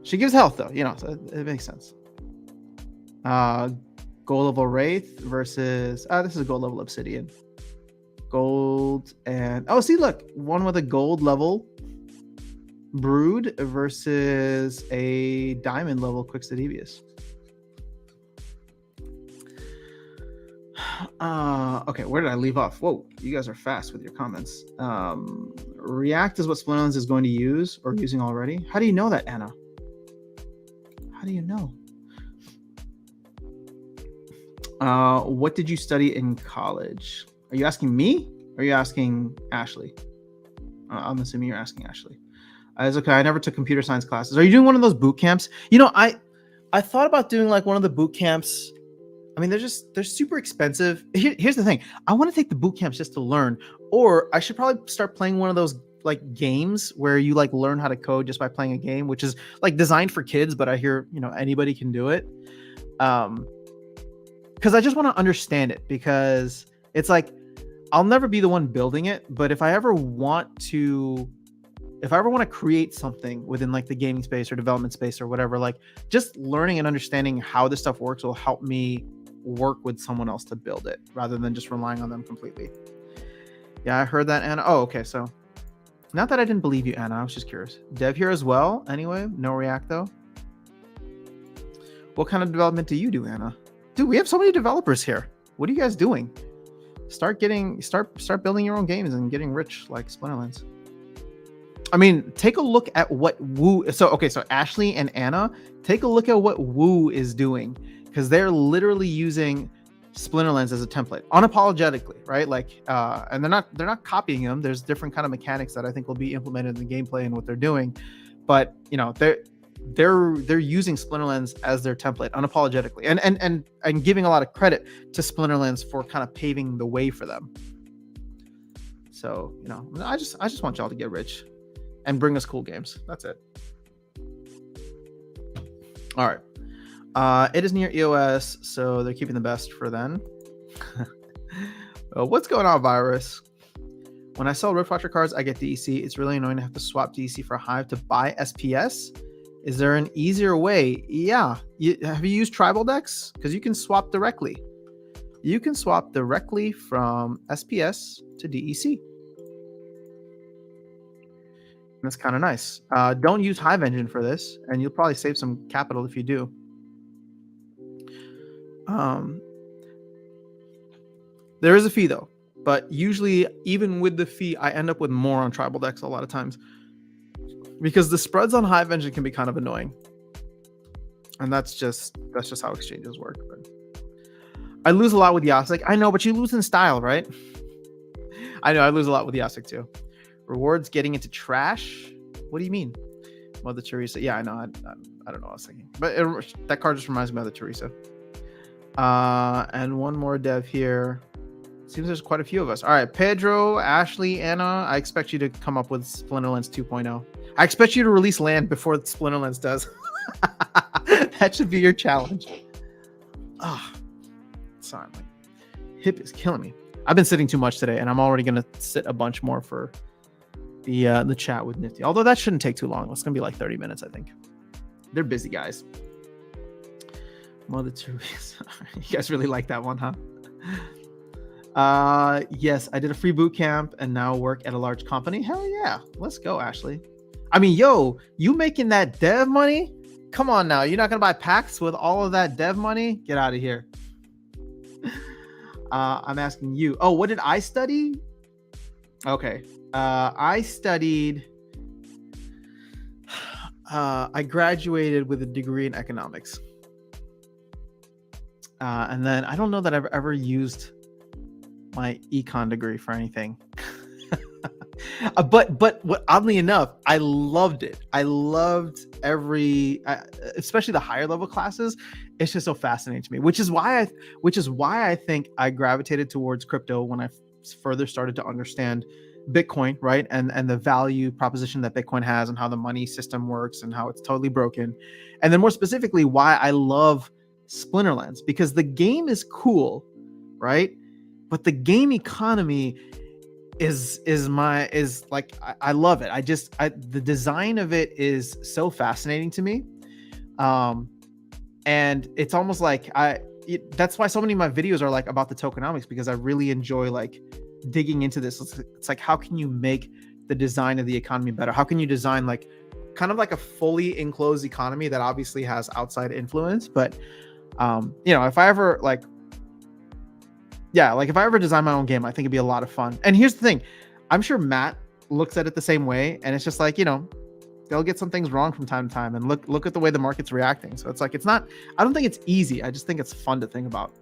She gives health though, so it makes sense. Gold level Wraith versus this is a gold level Obsidian. Gold and see, look, one with a gold level Brood versus a diamond level Quixodevious. Okay, where did I leave off? Whoa, you guys are fast with your comments. React is what Splinterlands is going to use or using already. How do you know that, Anna? How do you know? What did you study in college? Are you asking me or are you asking Ashley? I'm assuming you're asking Ashley. It's okay. I never took computer science classes. Are you doing one of those boot camps? I thought about doing like one of the boot camps. I mean, they're super expensive. Here's the thing. I want to take the boot camps just to learn, or I should probably start playing one of those like games where you like learn how to code just by playing a game, which is like designed for kids, but I hear, anybody can do it. Because I just want to understand it, because it's like, I'll never be the one building it, but if I ever want to create something within like the gaming space or development space or whatever, like just learning and understanding how this stuff works will help me work with someone else to build it rather than just relying on them completely. Yeah, I heard that, Anna. Oh, okay. So not that I didn't believe you, Anna. I was just curious. Dev here as well. Anyway, no React though. What kind of development do you do, Anna? Dude, we have so many developers here. What are you guys doing? Start building your own games and getting rich like Splinterlands. I mean, take a look at what Woo. So Ashley and Anna, take a look at what Woo is doing, because they're literally using Splinterlands as a template, unapologetically, right? Like, and they're not copying them. There's different kind of mechanics that I think will be implemented in the gameplay and what they're doing, but they're using Splinterlands as their template unapologetically, and giving a lot of credit to Splinterlands for kind of paving the way for them. So I just want y'all to get rich and bring us cool games. That's it. All right. It is near EOS, so they're keeping the best for then. What's going on, Virus? When I sell Riftwatcher cards, I get DEC. It's really annoying to have to swap DEC for Hive to buy SPS. Is there an easier way? Yeah. Have you used tribal decks? Because you can swap directly. You can swap directly from SPS to DEC. That's kind of nice. Don't use Hive Engine for this, and you'll probably save some capital if you do. There is a fee though, but usually even with the fee, I end up with more on tribal decks a lot of times because the spreads on Hive Engine can be kind of annoying, and that's just how exchanges work. But I lose a lot with Yasik. I know, but you lose in style, right? I know I lose a lot with Yasik too. Rewards getting into trash. What do you mean? Mother Teresa. Yeah, I know. I don't know what I was thinking, but that card just reminds me of Mother Teresa. And one more dev here. Seems there's quite a few of us. All right, Pedro, Ashley, Anna. I expect you to come up with Splinterlands 2.0. I expect you to release land before Splinterlands does. That should be your challenge. Oh, sorry, my hip is killing me. I've been sitting too much today, and I'm already gonna sit a bunch more for the chat with Nifty. Although that shouldn't take too long. It's gonna be like 30 minutes, I think. They're busy guys. Mother Teresa. You guys really like that one, huh? Yes, I did a free boot camp and now work at a large company. Hell yeah. Let's go, Ashley. I mean, yo, you making that dev money? Come on now. You're not going to buy packs with all of that dev money? Get out of here. I'm asking you. Oh, what did I study? Okay. I studied... I graduated with a degree in economics. And then I don't know that I've ever used my econ degree for anything. But what, oddly enough, I loved it. I loved especially the higher level classes. It's just so fascinating to me, which is why I think I gravitated towards crypto when I further started to understand Bitcoin, right? And the value proposition that Bitcoin has and how the money system works and how it's totally broken. And then more specifically, why I love Splinterlands, because the game is cool, right? But the game economy is like I love it. The design of it is so fascinating to me, and it's almost like that's why so many of my videos are like about the tokenomics, because I really enjoy like digging into this. It's like, how can you make the design of the economy better? How can you design like kind of like a fully enclosed economy that obviously has outside influence, but if I ever if I ever design my own game, I think it'd be a lot of fun. And here's the thing, I'm sure Matt looks at it the same way, and it's just like, they'll get some things wrong from time to time, and look at the way the market's reacting. So it's like, I don't think it's easy. I just think it's fun to think about.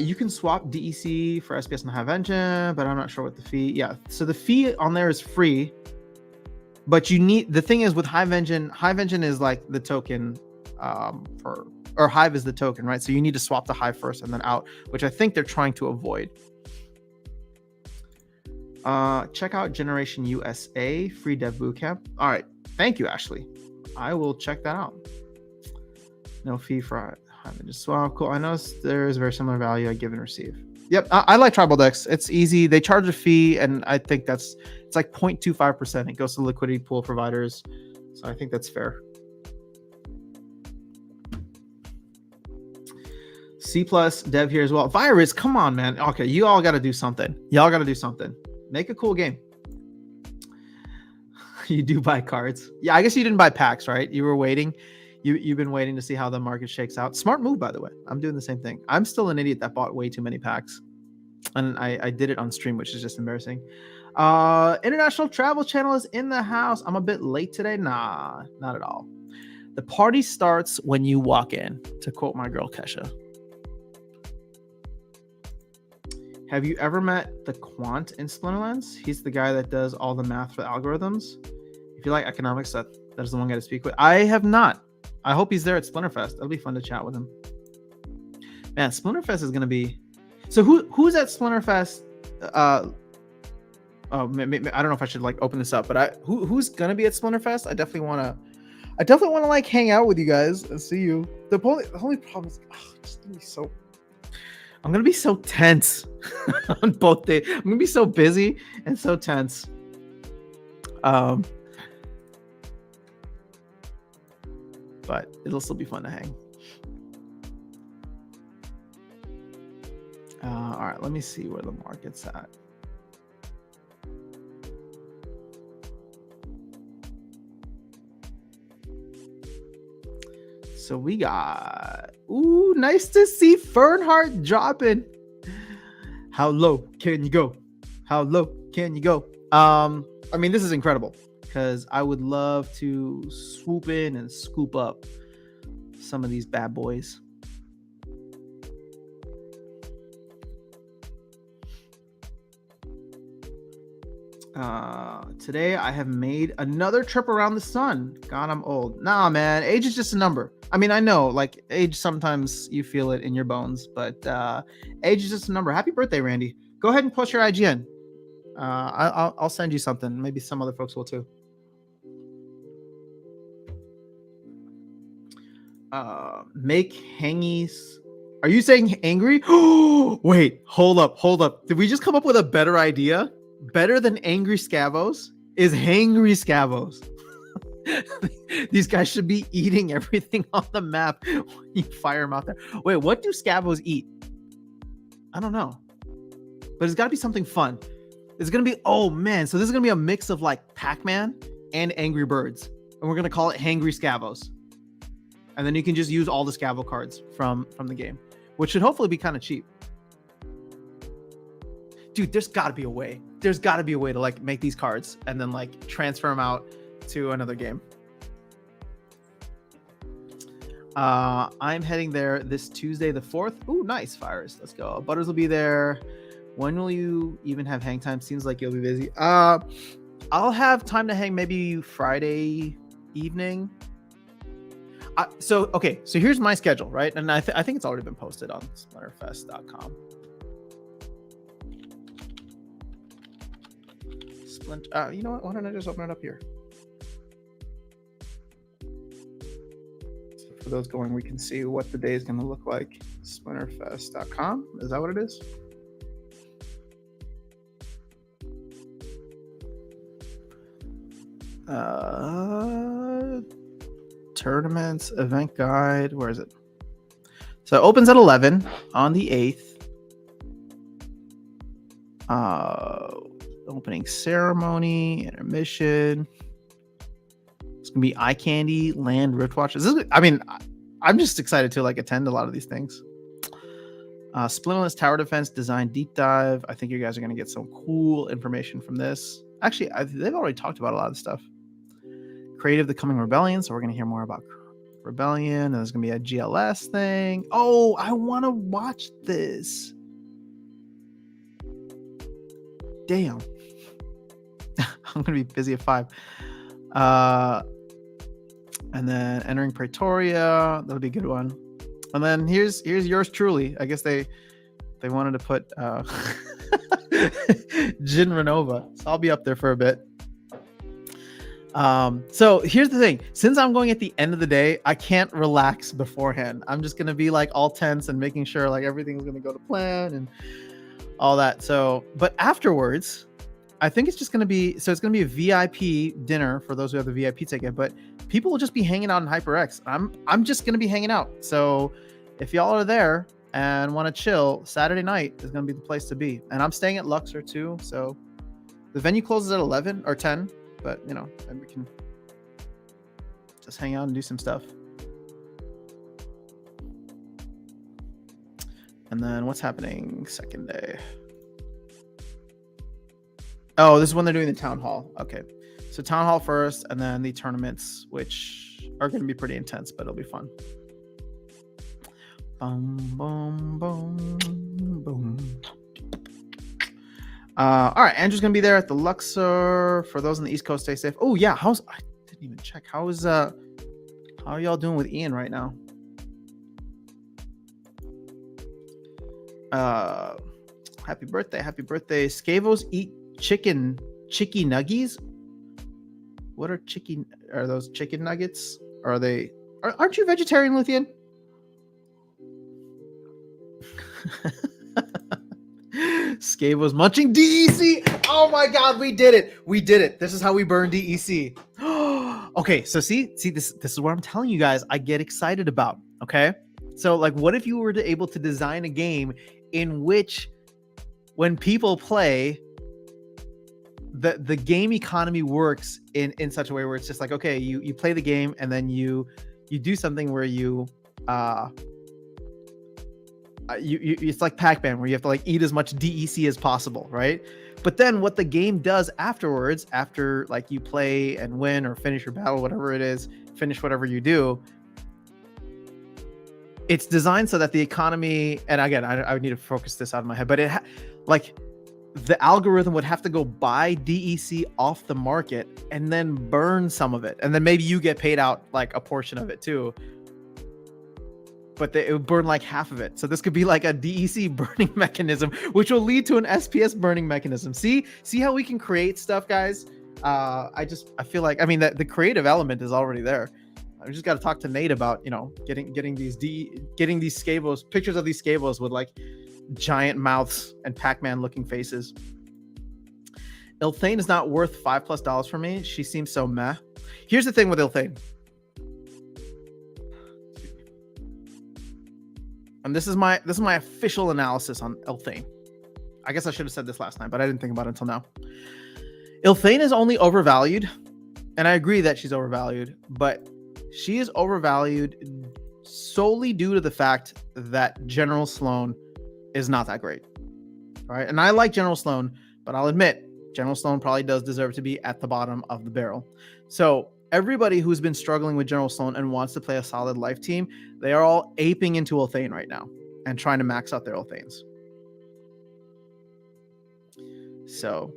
You can swap DEC for SPS and Hive Engine, but I'm not sure what the fee. Yeah, so the fee on there is free, but the thing is with Hive Engine is like the token or Hive is the token, right? So you need to swap the Hive first and then out, which I think they're trying to avoid. Check out Generation USA free dev bootcamp. All right, thank you, Ashley. I will check that out. No fee for Hive Engine swap. Cool. I know there is very similar value I give and receive. Yep, I like tribal decks. It's easy. They charge a fee, and I think it's like 0.25%. It goes to liquidity pool providers, so I think that's fair. C+ dev here as well. Virus, come on, man. Okay, you all got to do something. Y'all got to do something. Make a cool game. You do buy cards. Yeah, I guess you didn't buy packs, right? You were waiting. You've been waiting to see how the market shakes out. Smart move, by the way. I'm doing the same thing. I'm still an idiot that bought way too many packs. And I did it on stream, which is just embarrassing. International Travel Channel is in the house. I'm a bit late today. Nah, not at all. The party starts when you walk in, to quote my girl Kesha. Have you ever met the quant in Splinterlands? He's the guy that does all the math for the algorithms. If you like economics, that is the one guy to speak with. I have not. I hope he's there at Splinterfest. It'll be fun to chat with him. Man, Splinterfest is going to be... So who's at Splinterfest? Maybe, I don't know if I should like open this up, but who's going to be at Splinterfest? I definitely want I definitely want to like hang out with you guys and see you. The only problem is, it's gonna be so. I'm gonna be so tense on both days. I'm gonna be so busy and so tense. But it'll still be fun to hang. All right, let me see where the market's at. So we got, ooh, nice to see Fernhardt dropping. How low can you go? How low can you go? I mean, this is incredible because I would love to swoop in and scoop up some of these bad boys. Today I have made another trip around the sun. God, I'm old. Nah, man, age is just a number. I mean, I know, like, age, sometimes you feel it in your bones, but age is just a number. Happy birthday, Randy. Go ahead and post your IGN. I'll send you something. Maybe some other folks will too. Make hangies. Are you saying angry? Wait, hold up. Did we just come up with a better idea? Better than angry scavos is hangry scavos. These guys should be eating everything on the map when you fire them out there. Wait, what do scavos eat? I don't know, but it's got to be something fun. It's gonna be, oh man, so this is gonna be a mix of like Pac-Man and Angry Birds, and we're gonna call it hangry scavos. And then you can just use all the scavo cards from the game, which should hopefully be kind of cheap. Dude, there's got to be a way. There's got to be a way to like make these cards and then like transfer them out to another game. I'm heading there this Tuesday, the 4th. Ooh, nice, Fires. Let's go. Butters will be there. When will you even have hang time? Seems like you'll be busy. I'll have time to hang maybe Friday evening. So here's my schedule, right? And I think it's already been posted on splinterfest.com. You know what? Why don't I just open it up here? So for those going, we can see what the day is going to look like. Splinterfest.com. Is that what it is? Tournaments, event guide. Where is it? So it opens at 11 on the 8th. Opening ceremony, intermission. It's gonna be eye candy, land, rift watch. I'm just excited to like attend a lot of these things. Splinterless tower defense design deep dive. I think you guys are gonna get some cool information from this. Actually, they've already talked about a lot of stuff. Creative, the coming rebellion. So we're gonna hear more about rebellion. And there's gonna be a GLS thing. Oh, I want to watch this. Damn. I'm gonna be busy at 5. And then entering Praetoria, that'll be a good one. And then here's yours truly. I guess they wanted to put Jin Renova. So I'll be up there for a bit. So here's the thing. Since I'm going at the end of the day, I can't relax beforehand. I'm just gonna be like all tense and making sure like everything's gonna go to plan and all that. So, but afterwards, I think it's just going to be, so it's going to be a VIP dinner for those who have the VIP ticket, but people will just be hanging out in HyperX. I'm just going to be hanging out. So if y'all are there and want to chill, Saturday night is going to be the place to be. And I'm staying at Luxor too. So the venue closes at 11 or 10, but you know, and we can just hang out and do some stuff. And then what's happening second day? Oh, this is when they're doing the town hall. Okay. So town hall first, and then the tournaments, which are going to be pretty intense, but it'll be fun. Boom, boom, boom, boom. All right. Andrew's going to be there at the Luxor. For those on the East Coast, stay safe. Oh, yeah. I didn't even check. How are y'all doing with Ian right now? Happy birthday. Scavos eat chicky nuggies. What are chicken? Are those chicken nuggets? Or are they? Aren't you vegetarian, Luthien? Scave was munching DEC. Oh my god, we did it. We did it. This is how we burn DEC. Okay, so see, this is what I'm telling you guys I get excited about. Okay, so like, what if you were able to design a game in which, when people play, the game economy works in such a way where it's just like, okay, you play the game and then you do something where you it's like Pac-Man, where you have to like eat as much DEC as possible, right? But then what the game does afterwards, after like you play and win or finish your battle, whatever it is, finish whatever you do, it's designed so that the economy, and again, I would need to focus this out of my head, but like the algorithm would have to go buy DEC off the market and then burn some of it, and then maybe you get paid out like a portion of it too. But it would burn like half of it. So this could be like a DEC burning mechanism, which will lead to an SPS burning mechanism. See how we can create stuff, guys? I feel like, I mean, the creative element is already there. I just got to talk to Nate about, getting these Scavos, pictures of these Scavos with like giant mouths and Pac-Man looking faces. Ilthane is not worth $5+ for me. She seems so meh. Here's the thing with Ilthane. And this is my official analysis on Ilthane. I guess I should have said this last night, but I didn't think about it until now. Ilthane is only overvalued, and I agree that she's overvalued, but she is overvalued solely due to the fact that General Sloan is not that great. All right, and I like General Sloan, but I'll admit General Sloan probably does deserve to be at the bottom of the barrel. So everybody who's been struggling with General Sloan and wants to play a solid life team, they are all aping into Ilthane right now and trying to max out their Ilthanes. So,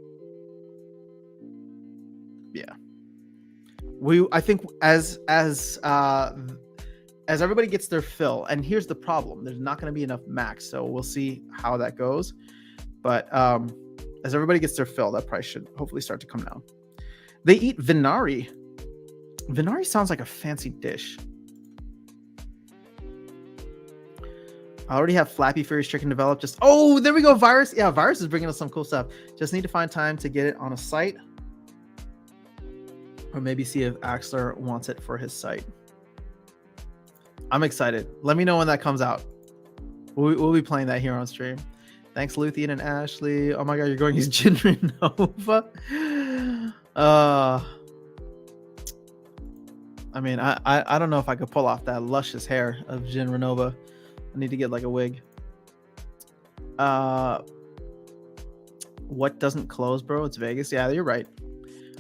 yeah, I think as everybody gets their fill, and here's the problem: there's not going to be enough max, so we'll see how that goes. But as everybody gets their fill, that price should hopefully start to come down. They eat Venari. Venari sounds like a fancy dish. I already have Flappy Furious Chicken developed. Oh, there we go. Virus. Yeah, Virus is bringing us some cool stuff. Just need to find time to get it on a site. Or maybe see if Axler wants it for his site. I'm excited. Let me know when that comes out. We'll be playing that here on stream. Thanks, Luthien and Ashley. Oh my god, you're going to use Jinrin Nova. I mean, I don't know if I could pull off that luscious hair of Jin Renova. I need to get like a wig. What doesn't close, bro? It's Vegas. Yeah, you're right.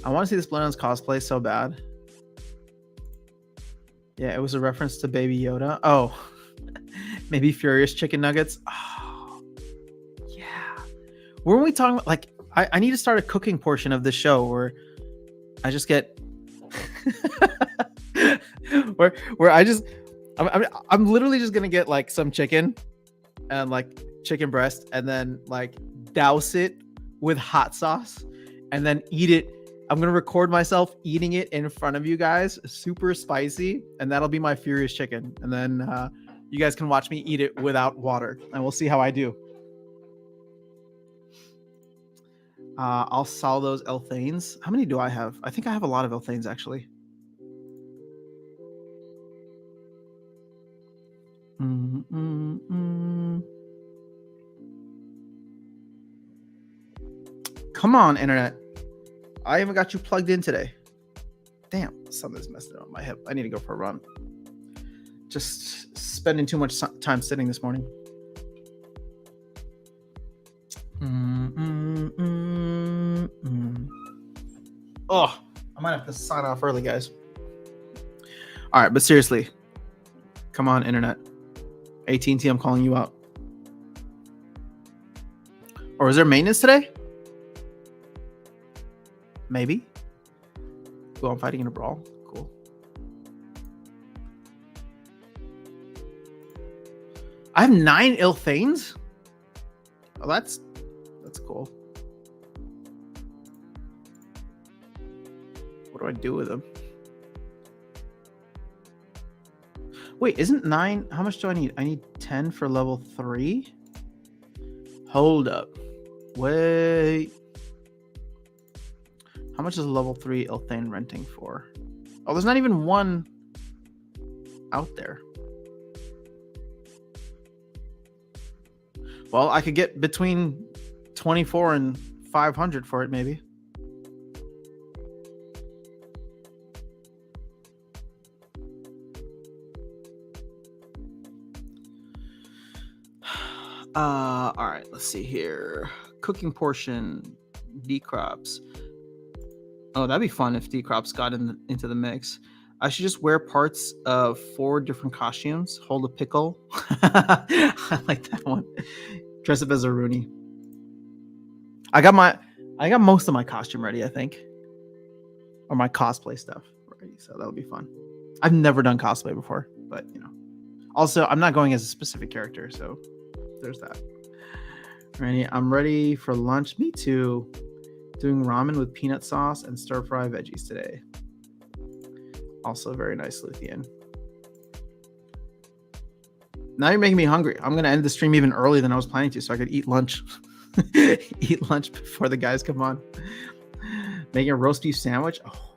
I want to see this Blendon's cosplay so bad. Yeah, it was a reference to Baby Yoda. Oh, maybe Furious Chicken Nuggets. Oh, yeah. Weren't we talking about, like, I need to start a cooking portion of the show where I just get where I'm literally just gonna get like some chicken and like chicken breast and then like douse it with hot sauce and then eat it. I'm gonna record myself eating it in front of you guys, super spicy, and that'll be my Furious Chicken. And then you guys can watch me eat it without water, and we'll see how I do. I'll sell those Ilthanes. How many do I have? I think I have a lot of Ilthanes actually. Come on, internet. I haven't got you plugged in today. Damn, something's messing up my hip. I need to go for a run. Just spending too much time sitting this morning. Oh, I might have to sign off early, guys. All right, but seriously, come on, internet. AT&T, I'm calling you out. Or is there maintenance today? Maybe. Cool, I'm fighting in a brawl. Cool. I have 9 Ilthanes? Oh, that's cool. What do I do with them? Wait, isn't 9? How much do I need? I need 10 for level 3? Hold up. Wait. How much is level 3 Ilthane renting for? Oh, there's not even one out there. Well, I could get between 24 and 500 for it, maybe. All right, let's see here. Cooking portion, D-Crops. Oh, that'd be fun if D-Crops got into the mix. I should just wear parts of 4 different costumes. Hold a pickle. I like that one. Dress up as a Rooney. I got most of my costume ready, I think. Or my cosplay stuff ready, so that'll be fun. I've never done cosplay before, but you know. Also, I'm not going as a specific character, so there's that. Ready? I'm ready for lunch. Me too. Doing ramen with peanut sauce and stir-fry veggies today. Also very nice, Luthien. Now you're making me hungry. I'm going to end the stream even earlier than I was planning to so I could eat lunch. Eat lunch before the guys come on. Making a roast beef sandwich. Oh.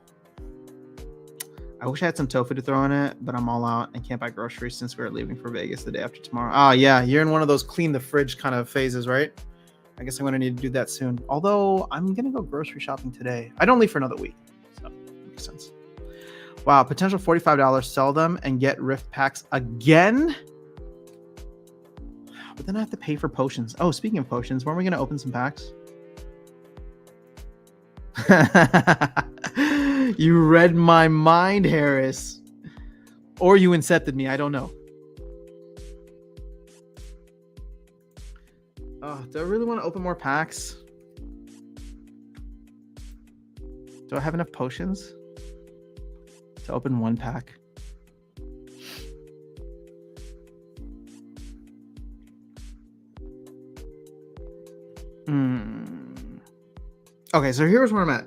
I wish I had some tofu to throw in it, but I'm all out and can't buy groceries since we're leaving for Vegas the day after tomorrow. Oh, yeah. You're in one of those clean the fridge kind of phases, right? I guess I'm going to need to do that soon. Although, I'm going to go grocery shopping today. I don't leave for another week. So, makes sense. Wow. Potential $45. Sell them and get Rift packs again? But then I have to pay for potions. Oh, speaking of potions, when are we going to open some packs? You read my mind, Harris. Or you incepted me. I don't know. Oh, do I really want to open more packs? Do I have enough potions to open one pack? Okay, so here's where I'm at.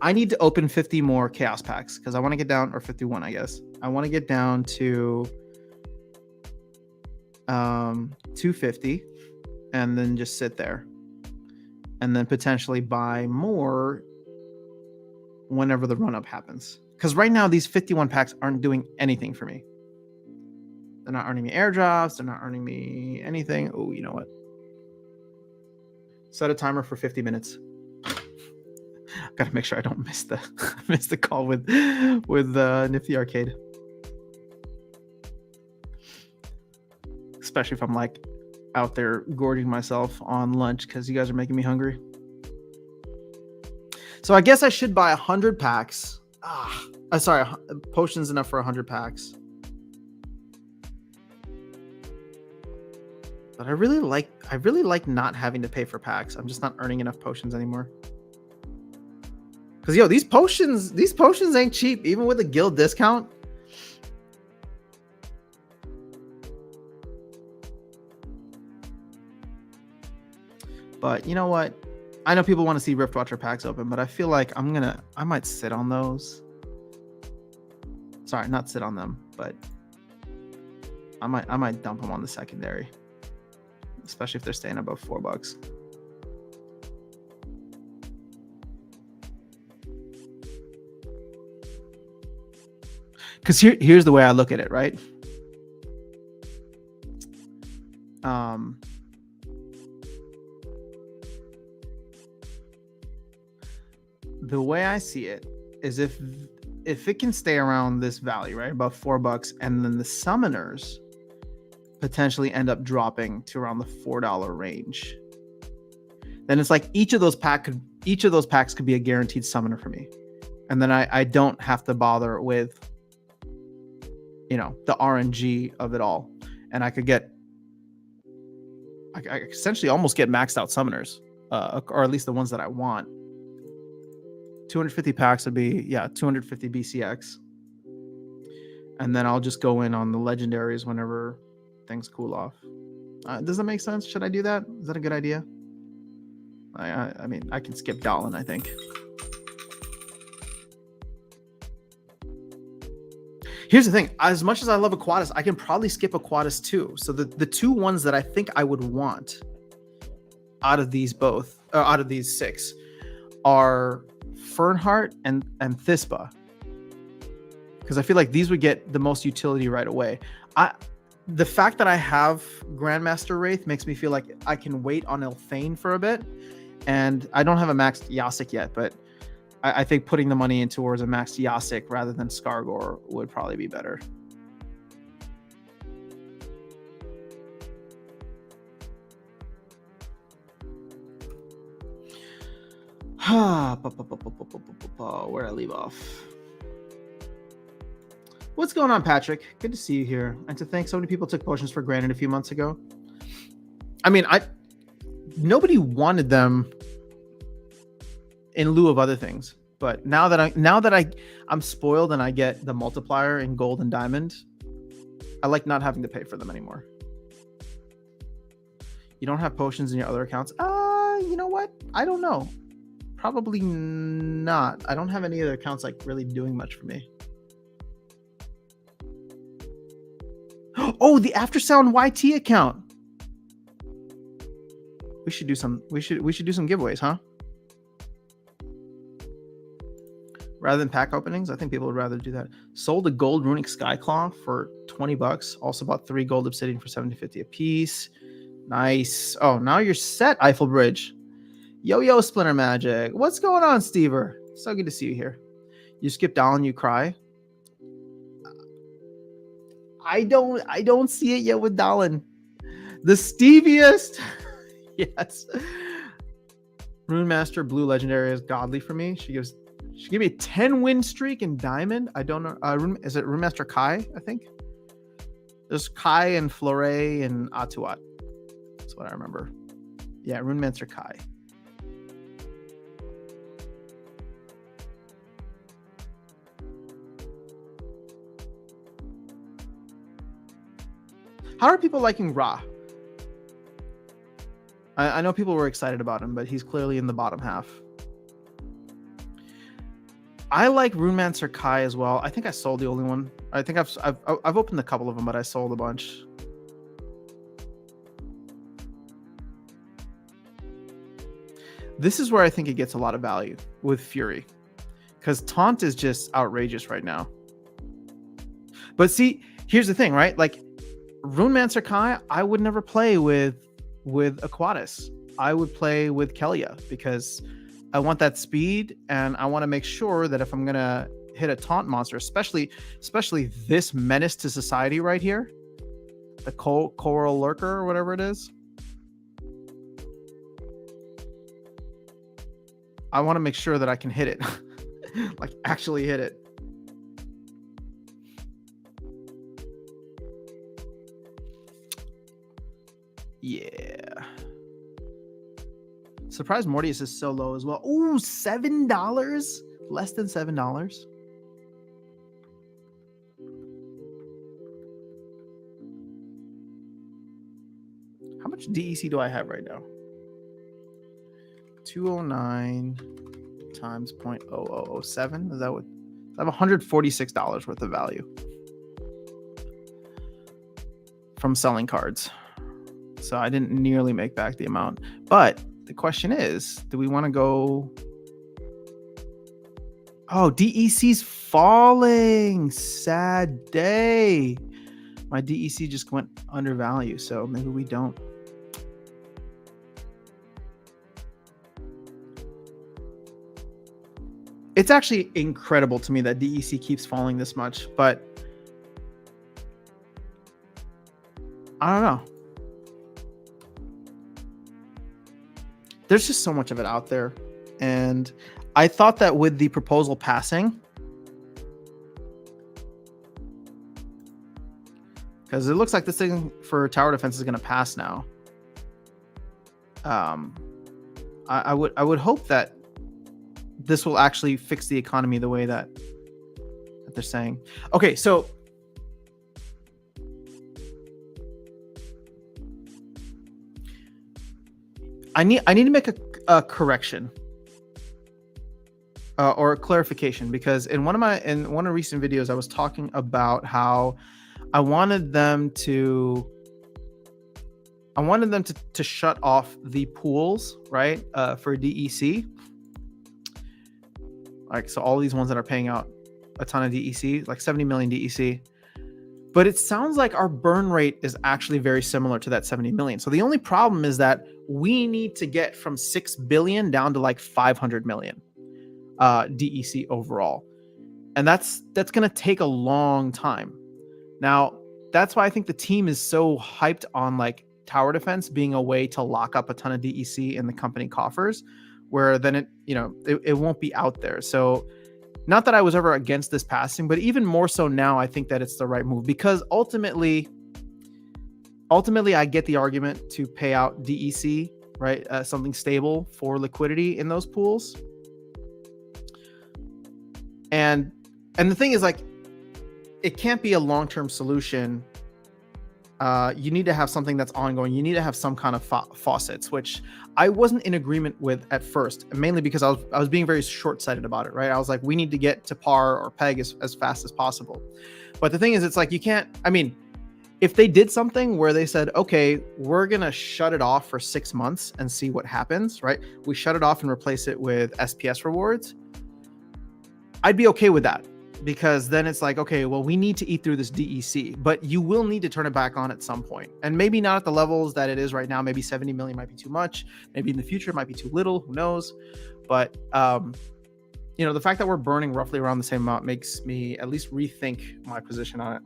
I need to open 50 more chaos packs because I want to get down, or 51, I guess. I want to get down to 250 and then just sit there and then potentially buy more whenever the run-up happens. Because right now, these 51 packs aren't doing anything for me. They're not earning me airdrops. They're not earning me anything. Oh, you know what? Set a timer for 50 minutes. Gotta make sure I don't miss the call with Nifty Arcade. Especially if I'm like out there gorging myself on lunch because you guys are making me hungry. So I guess I should buy 100 packs. Sorry, potions enough for 100 packs. But I really like not having to pay for packs. I'm just not earning enough potions anymore. Cause yo, these potions ain't cheap, even with a guild discount. But you know what? I know people want to see Riftwatcher packs open, but I feel like I might sit on those. Sorry, not sit on them, but I might dump them on the secondary, especially if they're staying above $4. Because here's the way I look at it, right? The way I see it is if it can stay around this value, right, above $4, and then the summoners potentially end up dropping to around the $4 range, then it's like each of those packs could be a guaranteed summoner for me, and then I don't have to bother with, you know, the RNG of it all, and I could I essentially almost get maxed out summoners, or at least the ones that I want. 250 packs would be 250 BCX, and then I'll just go in on the legendaries whenever things cool off. Does that make sense? Should I do that? Is that a good idea? I mean, I can skip Dallin, I think. Here's the thing. As much as I love Aquatis, I can probably skip Aquatis too. So the two ones that I think I would want out of these out of these 6 are Fernheart and Thispa. Because I feel like these would get the most utility right away. The fact that I have Grandmaster Wraith makes me feel like I can wait on Elthane for a bit. And I don't have a maxed Yasik yet, but I think putting the money in towards a maxed Yasik rather than Skargor would probably be better. Where I leave off. What's going on, Patrick? Good to see you here. And to think so many people took potions for granted a few months ago. I mean, nobody wanted them in lieu of other things. But now that I'm spoiled and I get the multiplier in gold and diamond, I like not having to pay for them anymore. You don't have potions in your other accounts? You know what? I don't know. Probably not. I don't have any other accounts like really doing much for me. Oh, the Aftersound YT account. We should do some giveaways, huh? Rather than pack openings, I think people would rather do that. Sold a gold runic skyclaw for $20. Also bought 3 gold obsidian for $7.50 a piece. Nice. Oh, now you're set, Eiffel Bridge. Yo, Splinter Magic. What's going on, Stever? So good to see you here. You skip down, you cry. I don't see it yet with Dallin. The steviest. Yes. Rune Master Blue Legendary is godly for me. She gave me a 10 win streak in Diamond. I don't know. Is it Rune Master Kai? I think there's Kai and Flore and Atuat. That's what I remember. Yeah, Rune Master Kai. How are people liking Ra? I know people were excited about him, but he's clearly in the bottom half. I like Runemancer Kai as well. I think I sold the only one. I think I've opened a couple of them, but I sold a bunch. This is where I think it gets a lot of value with Fury, because Taunt is just outrageous right now. But see, here's the thing, right? Like Runemancer Kai, I would never play with Aquatis. I would play with Kelia because I want that speed, and I want to make sure that if I'm gonna hit a taunt monster, especially this menace to society right here, the coral lurker or whatever it is, I want to make sure that I can hit it, like actually hit it. Yeah. Surprised Mortius is so low as well. Ooh, $7? Less than $7. How much DEC do I have right now? 209 times 0.0007. Is that what? I have $146 worth of value from selling cards. So I didn't nearly make back the amount. But the question is, do we want to go? Oh, DEC's falling. Sad day. My DEC just went undervalue, so maybe we don't. It's actually incredible to me that DEC keeps falling this much, but I don't know. There's just so much of it out there. And I thought that with the proposal passing, because it looks like this thing for tower defense is going to pass now. I would hope that this will actually fix the economy the way that they're saying. Okay, so I need to make a correction. or clarification, because in one of recent videos I was talking about how I wanted them to shut off the pools, right, for DEC. Like, so all these ones that are paying out a ton of DEC, like 70 million DEC. But it sounds like our burn rate is actually very similar to that 70 million. So the only problem is that we need to get from 6 billion down to like 500 million DEC overall. And that's going to take a long time. Now, that's why I think the team is so hyped on like tower defense being a way to lock up a ton of DEC in the company coffers, where then it won't be out there. So not that I was ever against this passing, but even more so now, I think that it's the right move, because ultimately I get the argument to pay out DEC, right? Something stable for liquidity in those pools. And the thing is, like, it can't be a long-term solution. You need to have something that's ongoing. You need to have some kind of faucets, which I wasn't in agreement with at first, mainly because I was being very short-sighted about it, right? I was like, we need to get to par or peg as fast as possible. But the thing is, it's like, you can't, I mean, if they did something where they said, okay, we're going to shut it off for 6 months and see what happens, right? We shut it off and replace it with SPS rewards. I'd be okay with that, because then it's like, okay, well, we need to eat through this DEC, but you will need to turn it back on at some point. And maybe not at the levels that it is right now. Maybe 70 million might be too much. Maybe in the future it might be too little. Who knows? But, the fact that we're burning roughly around the same amount makes me at least rethink my position on it.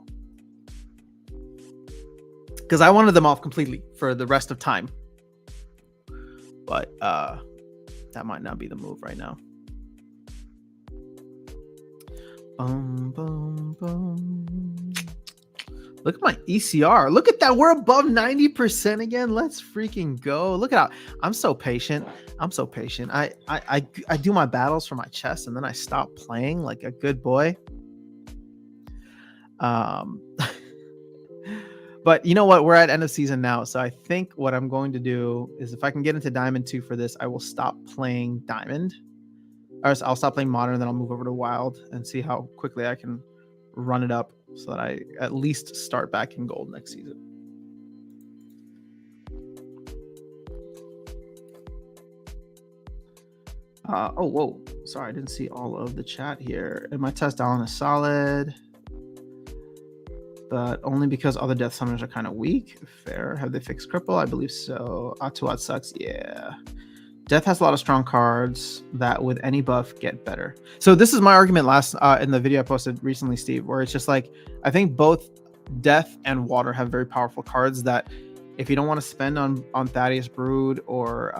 Because I wanted them off completely for the rest of time. But that might not be the move right now. Boom, boom. Look at my ECR. Look at that. We're above 90% again. Let's freaking go. Look at how I'm so patient. I do my battles for my chest, and then I stop playing like a good boy. But you know what? We're at end of season now. So I think what I'm going to do is, if I can get into Diamond 2 for this, I will stop playing Diamond. Or I'll stop playing Modern, and then I'll move over to Wild and see how quickly I can run it up so that I at least start back in Gold next season. Oh, whoa. Sorry, I didn't see all of the chat here. And my test down is solid, but only because other death summoners are kind of weak. Fair. Have they fixed Cripple? I believe so. Atuat sucks. Yeah. Death has a lot of strong cards that with any buff get better. So this is my argument last in the video I posted recently, Steve, where it's just like, I think both Death and Water have very powerful cards that if you don't want to spend on Thaddeus Brood or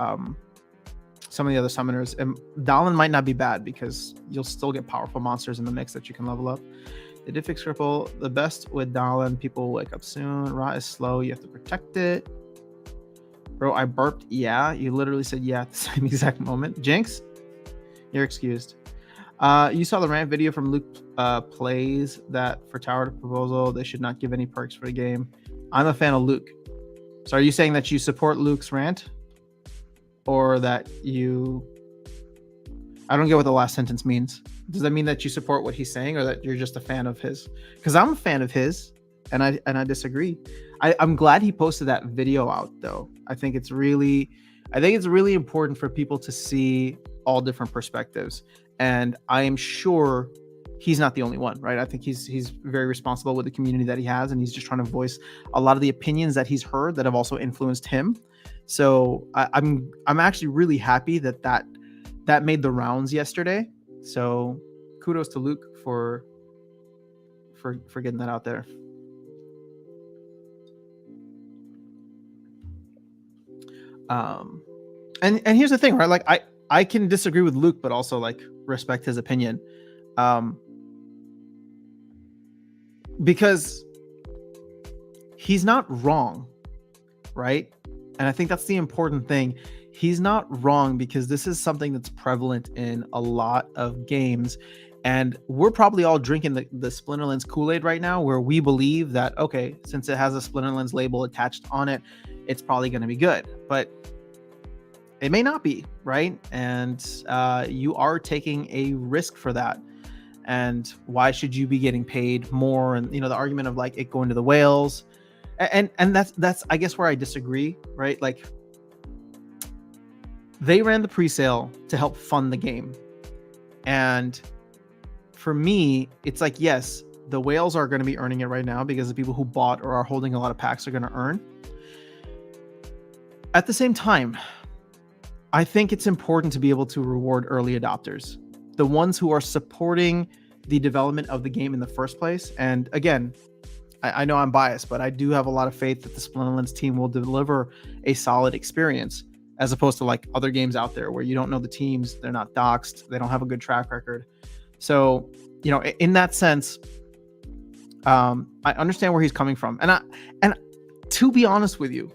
some of the other summoners, Dahlan might not be bad, because you'll still get powerful monsters in the mix that you can level up. They did fix Cripple. The best with Dahlan, people will wake up soon. Rot is slow. You have to protect it. Bro, I burped. Yeah, you literally said yeah at the same exact moment. Jinx, you're excused. You saw the rant video from Luke Plays that for Tower Proposal, they should not give any perks for the game. I'm a fan of Luke. So are you saying that you support Luke's rant? Or that you... I don't get what the last sentence means. Does that mean that you support what he's saying, or that you're just a fan of his? Because I'm a fan of his, and I disagree. I'm glad he posted that video out, though. I think it's really important for people to see all different perspectives, and I am sure he's not the only one, right? I think he's very responsible with the community that he has, and he's just trying to voice a lot of the opinions that he's heard that have also influenced him. So I'm actually really happy that made the rounds yesterday. So kudos to Luke for getting that out there. And here's the thing, right? Like I can disagree with Luke, but also like respect his opinion. Because he's not wrong, right? And I think that's the important thing. He's not wrong, because this is something that's prevalent in a lot of games. And we're probably all drinking the Splinterlands Kool-Aid right now, where we believe that, okay, since it has a Splinterlands label attached on it, it's probably going to be good. But It may not be, right? And you are taking a risk for that. And why should you be getting paid more? And the argument of like it going to the whales, and that's I guess where I disagree, right? Like they ran the pre-sale to help fund the game, and for me, it's like, yes, the whales are going to be earning it right now because the people who bought or are holding a lot of packs are going to earn. At the same time, I think it's important to be able to reward early adopters, the ones who are supporting the development of the game in the first place. And again, I know I'm biased, but I do have a lot of faith that the Splinterfest team will deliver a solid experience, as opposed to like other games out there where you don't know the teams, they're not doxed, they don't have a good track record. So, in that sense, I understand where he's coming from. And to be honest with you,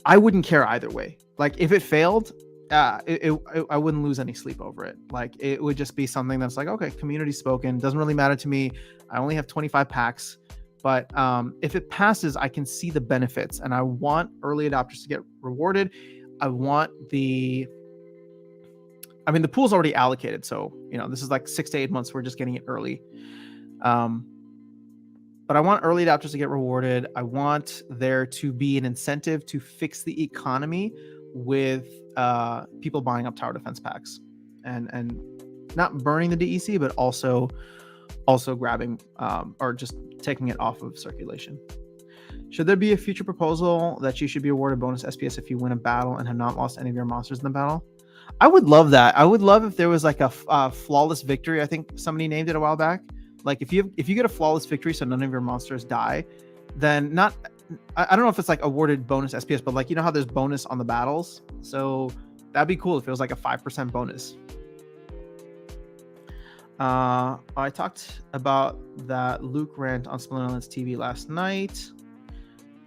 I wouldn't care either way. Like if it failed, I wouldn't lose any sleep over it. Like it would just be something that's like, okay, community spoken, doesn't really matter to me. I only have 25 packs, but if it passes, I can see the benefits, and I want early adopters to get rewarded. I want the pool's already allocated, so this is like 6 to 8 months. We're just getting it early. But I want early adopters to get rewarded. I want there to be an incentive to fix the economy with people buying up tower defense packs and not burning the DEC, but also grabbing or just taking it off of circulation. Should there be a future proposal that you should be awarded bonus SPS if you win a battle and have not lost any of your monsters in the battle? I would love that. I would love if there was like a flawless victory. I think somebody named it a while back. Like if you get a flawless victory, so none of your monsters die, then I don't know if it's like awarded bonus SPS, but like how there's bonus on the battles. So that'd be cool if it was like a 5% bonus. I talked about that Luke rant on Splinterfest TV last night.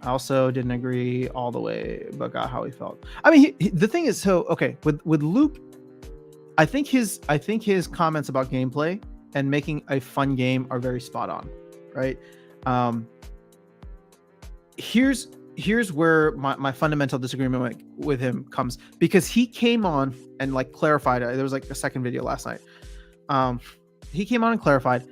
I also didn't agree all the way, but got how he felt. I mean, the thing is, so okay, with Luke, I think his comments about gameplay and making a fun game are very spot on, right? Here's where my fundamental disagreement with him comes, because he came on and like clarified. There was like a second video last night. He came on and clarified.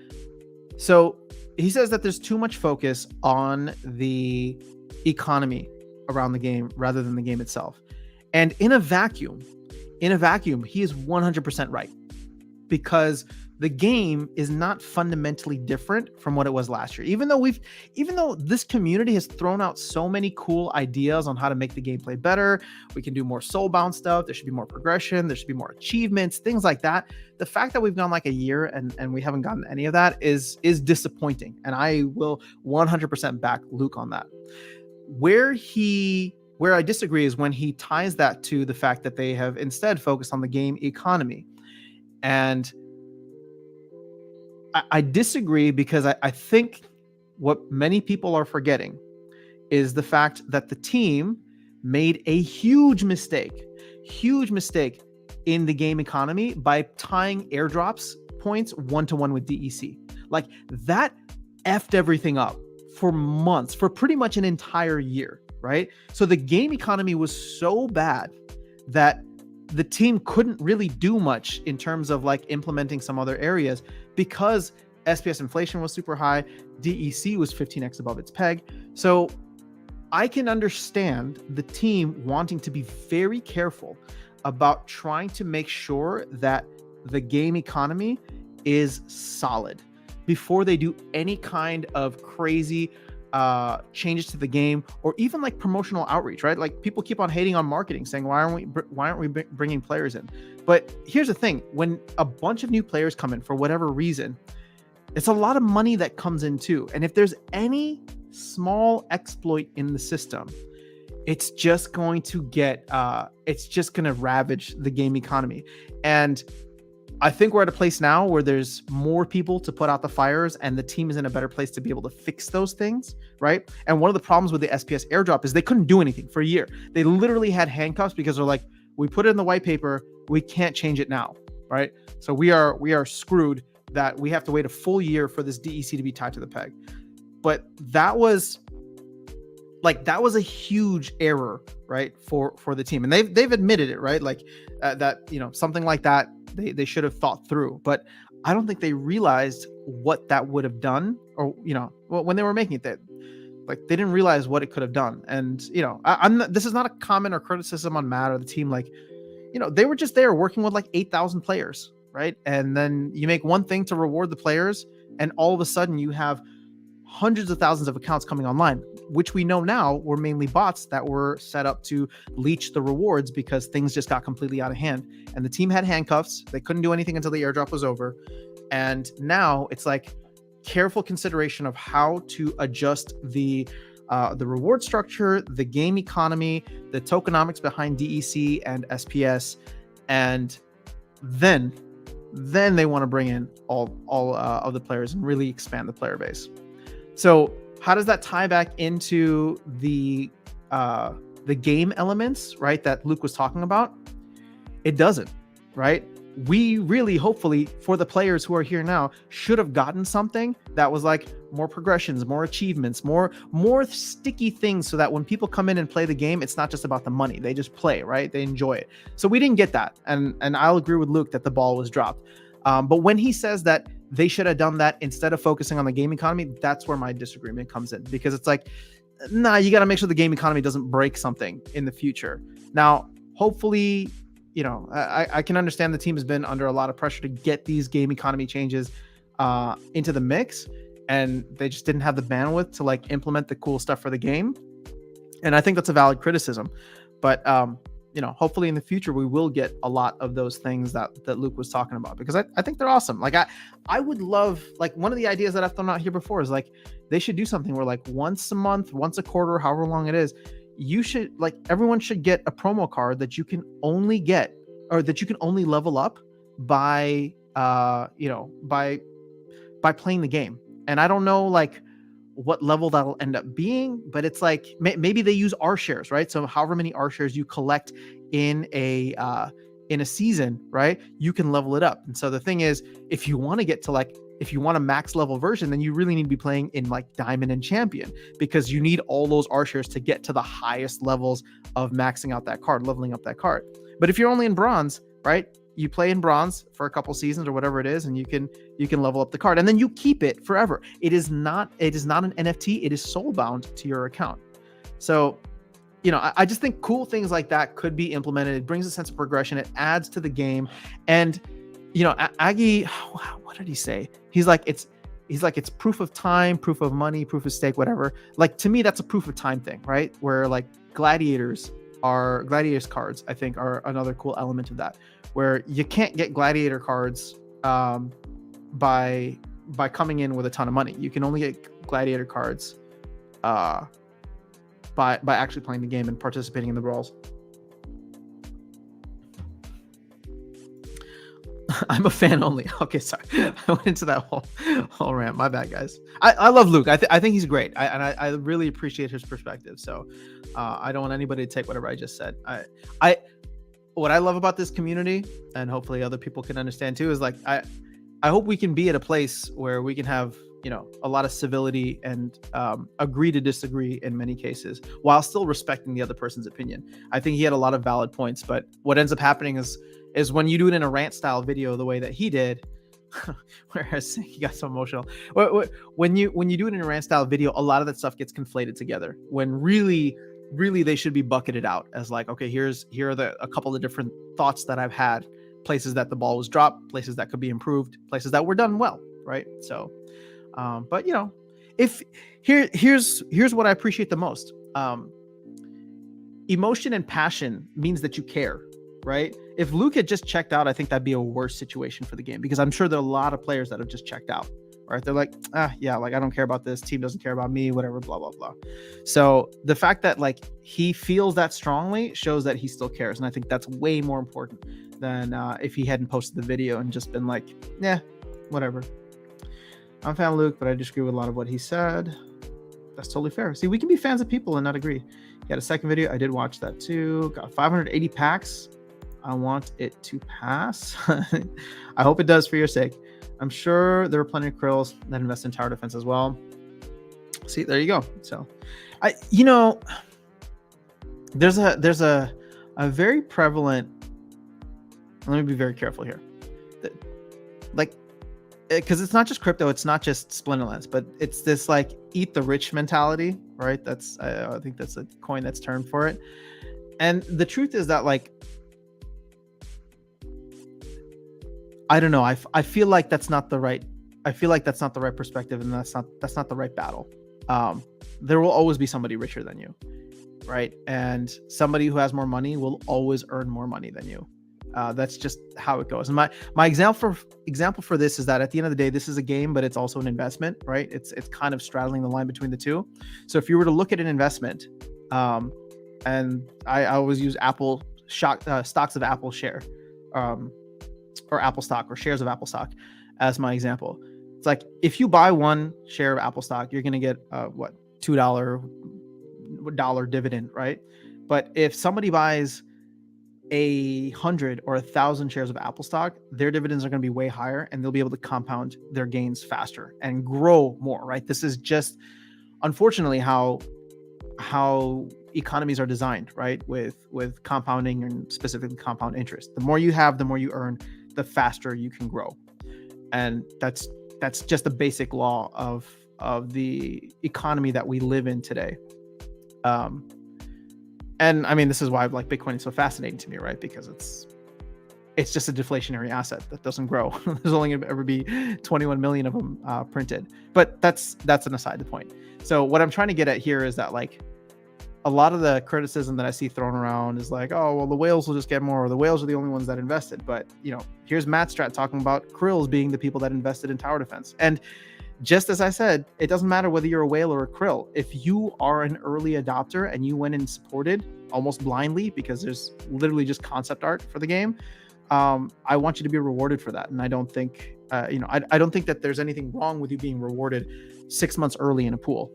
So he says that there's too much focus on the economy around the game rather than the game itself. And in a vacuum, he is 100% right, because the game is not fundamentally different from what it was last year. Even though this community has thrown out so many cool ideas on how to make the gameplay better, we can do more soulbound stuff. There should be more progression. There should be more achievements, things like that. The fact that we've gone like a year and we haven't gotten any of that is disappointing. And I will 100% back Luke on that. Where I disagree is when he ties that to the fact that they have instead focused on the game economy. And I disagree, because I think what many people are forgetting is the fact that the team made a huge mistake in the game economy by tying airdrops points 1-to-1 with DEC. Like that effed everything up for months, for pretty much an entire year, right? So the game economy was so bad that the team couldn't really do much in terms of like implementing some other areas, because SPS inflation was super high. DEC was 15x above its peg. So I can understand the team wanting to be very careful about trying to make sure that the game economy is solid before they do any kind of crazy changes to the game, or even like promotional outreach, right? Like people keep on hating on marketing, saying why aren't we bringing players in? But here's the thing: when a bunch of new players come in for whatever reason, it's a lot of money that comes in too. And if there's any small exploit in the system, it's just going to ravage the game economy. And I think we're at a place now where there's more people to put out the fires, and the team is in a better place to be able to fix those things, right? And one of the problems with the SPS airdrop is they couldn't do anything for a year. They literally had handcuffs because they're like, we put it in the white paper, we can't change it now, right? So we are screwed that we have to wait a full year for this DEC to be tied to the peg. But that was like that was a huge error, right, for the team, and they've admitted it, right, like that, you know, something like that they should have thought through, but I don't think they realized what that would have done, or, you know, when they were making it, that like they didn't realize what it could have done. And, you know, I'm not, this is not a comment or criticism on Matt or the team. Like, you know, they were just there working with like 8,000 players, right? And then you make one thing to reward the players, and all of a sudden you have hundreds of thousands of accounts coming online, which we know now were mainly bots that were set up to leech the rewards because things just got completely out of hand. And the team had handcuffs. They couldn't do anything until the airdrop was over. And now it's like careful consideration of how to adjust the reward structure, the game economy, the tokenomics behind DEC and SPS, and then they want to bring in all of the players and really expand the player base. So how does that tie back into the game elements, right, that Luke was talking about? It doesn't, right? We really, hopefully, for the players who are here now, should have gotten something that was like more progressions, more achievements, more sticky things, so that when people come in and play the game, it's not just about the money. They just play, right? They enjoy it. So we didn't get that. And I'll agree with Luke that the ball was dropped. But when he says that they should have done that instead of focusing on the game economy, that's where my disagreement comes in, because it's like, nah, you got to make sure the game economy doesn't break something in the future. Now, hopefully, you know, I can understand the team has been under a lot of pressure to get these game economy changes into the mix, and they just didn't have the bandwidth to like implement the cool stuff for the game. And I think that's a valid criticism, but you know, hopefully in the future we will get a lot of those things that Luke was talking about, because I think they're awesome. Like I would love, like, one of the ideas that I've thrown out here before is like they should do something where like once a month, once a quarter, however long it is, you should, like, everyone should get a promo card that you can only get, or that you can only level up by you know, by playing the game. And I don't know like what level that'll end up being, but it's like maybe they use R shares, right? So however many R shares you collect in a season, right, you can level it up. And so the thing is, if you want to get to like, if you want a max level version, then you really need to be playing in like Diamond and Champion, because you need all those R shares to get to the highest levels of maxing out that card, leveling up that card. But if you're only in Bronze, right, you play in Bronze for a couple seasons or whatever it is, and you can level up the card, and then you keep it forever. It is not an NFT. It is soul bound to your account. So, you know, I just think cool things like that could be implemented. It brings a sense of progression. It adds to the game. And, you know, Aggie, what did he say? He's like, it's proof of time, proof of money, proof of stake, whatever. Like, to me, that's a proof of time thing, right? Where like gladiators cards, I think, are another cool element of that, where you can't get gladiator cards by coming in with a ton of money. You can only get gladiator cards by actually playing the game and participating in the brawls. I'm a fan only. Okay, sorry. I went into that whole rant. My bad, guys. I love Luke. I think he's great. I really appreciate his perspective. So I don't want anybody to take whatever I just said. What I love about this community, and hopefully other people can understand too, is like I hope we can be at a place where we can have, you know, a lot of civility and agree to disagree in many cases, while still respecting the other person's opinion. I think he had a lot of valid points, but what ends up happening is when you do it in a rant style video the way that he did, whereas he got so emotional. When you do it in a rant style video, a lot of that stuff gets conflated together, when really they should be bucketed out as like, okay, here are a couple of different thoughts that I've had, places that the ball was dropped, places that could be improved, places that were done well, right? So, but you know, if here's what I appreciate the most. Emotion and passion means that you care, right? If Luke had just checked out, I think that'd be a worse situation for the game, because I'm sure there are a lot of players that have just checked out, right? They're like, yeah, like I don't care about this team, doesn't care about me, whatever, blah, blah, blah. So the fact that like he feels that strongly shows that he still cares. And I think that's way more important than if he hadn't posted the video and just been like, yeah, whatever. I'm a fan of Luke, but I disagree with a lot of what he said. That's totally fair. See, we can be fans of people and not agree. He had a second video. I did watch that too. Got 580 packs. I want it to pass. I hope it does, for your sake. I'm sure there are plenty of krills that invest in tower defense as well. See, there you go. So You know, there's a very prevalent. Let me be very careful here. Like, because it's not just crypto, it's not just Splinterlands, but it's this like eat the rich mentality, right? I think that's a coin that's termed for it. And the truth is that, like, I don't know. I feel like that's not the right. I feel like that's not the right perspective, and that's not the right battle. There will always be somebody richer than you, right? And somebody who has more money will always earn more money than you. That's just how it goes. And my example for this is that at the end of the day, this is a game, but it's also an investment, right? It's kind of straddling the line between the two. So if you were to look at an investment, and I always use Apple stocks of Apple share, or Apple stock, or shares of Apple stock as my example. It's like, if you buy one share of Apple stock, you're going to get what, $2 dividend, right? But if somebody buys 100 or 1,000 shares of Apple stock, their dividends are going to be way higher, and they'll be able to compound their gains faster and grow more, right? This is just, unfortunately, how economies are designed, right? With compounding, and specifically compound interest. The more you have, the more you earn, the faster you can grow. And that's just the basic law of the economy that we live in today. And I mean, this is why like Bitcoin is so fascinating to me, right? Because it's just a deflationary asset that doesn't grow. There's only going to ever be 21 million of them printed. But that's an aside point. So what I'm trying to get at here is that, like, a lot of the criticism that I see thrown around is like, oh, well, the whales will just get more, or the whales are the only ones that invested. But, you know, here's Matt Strat talking about Krills being the people that invested in tower defense. And just as I said, it doesn't matter whether you're a whale or a krill. If you are an early adopter and you went and supported almost blindly, because there's literally just concept art for the game, I want you to be rewarded for that. And I don't think, I don't think that there's anything wrong with you being rewarded 6 months early in a pool.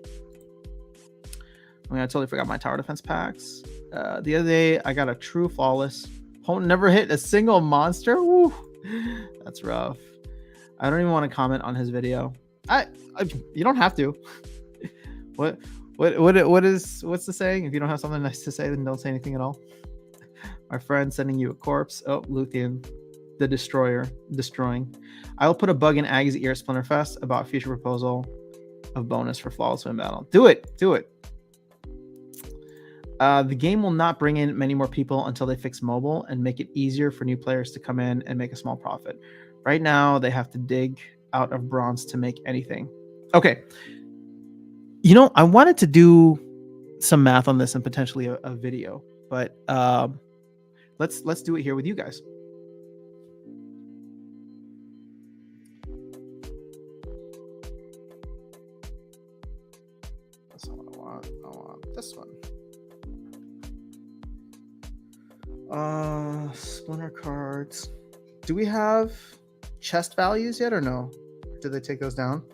I mean, I totally forgot my tower defense packs. The other day, I got a true flawless. Never hit a single monster. Woo, that's rough. I don't even want to comment on his video. You don't have to. What's the saying? If you don't have something nice to say, then don't say anything at all. My friend sending you a corpse. Oh, Luthien, the destroyer, destroying. I will put a bug in Aggie's ear at Splinterfest about future proposal of bonus for flawless win battle. Do it. The game will not bring in many more people until they fix mobile and make it easier for new players to come in and make a small profit. Right now, they have to dig out of bronze to make anything. Okay. You know, I wanted to do some math on this and potentially a video, but let's do it here with you guys. That's not what I want. I want this one. Splinter cards. Do we have chest values yet or no? Did they take those down?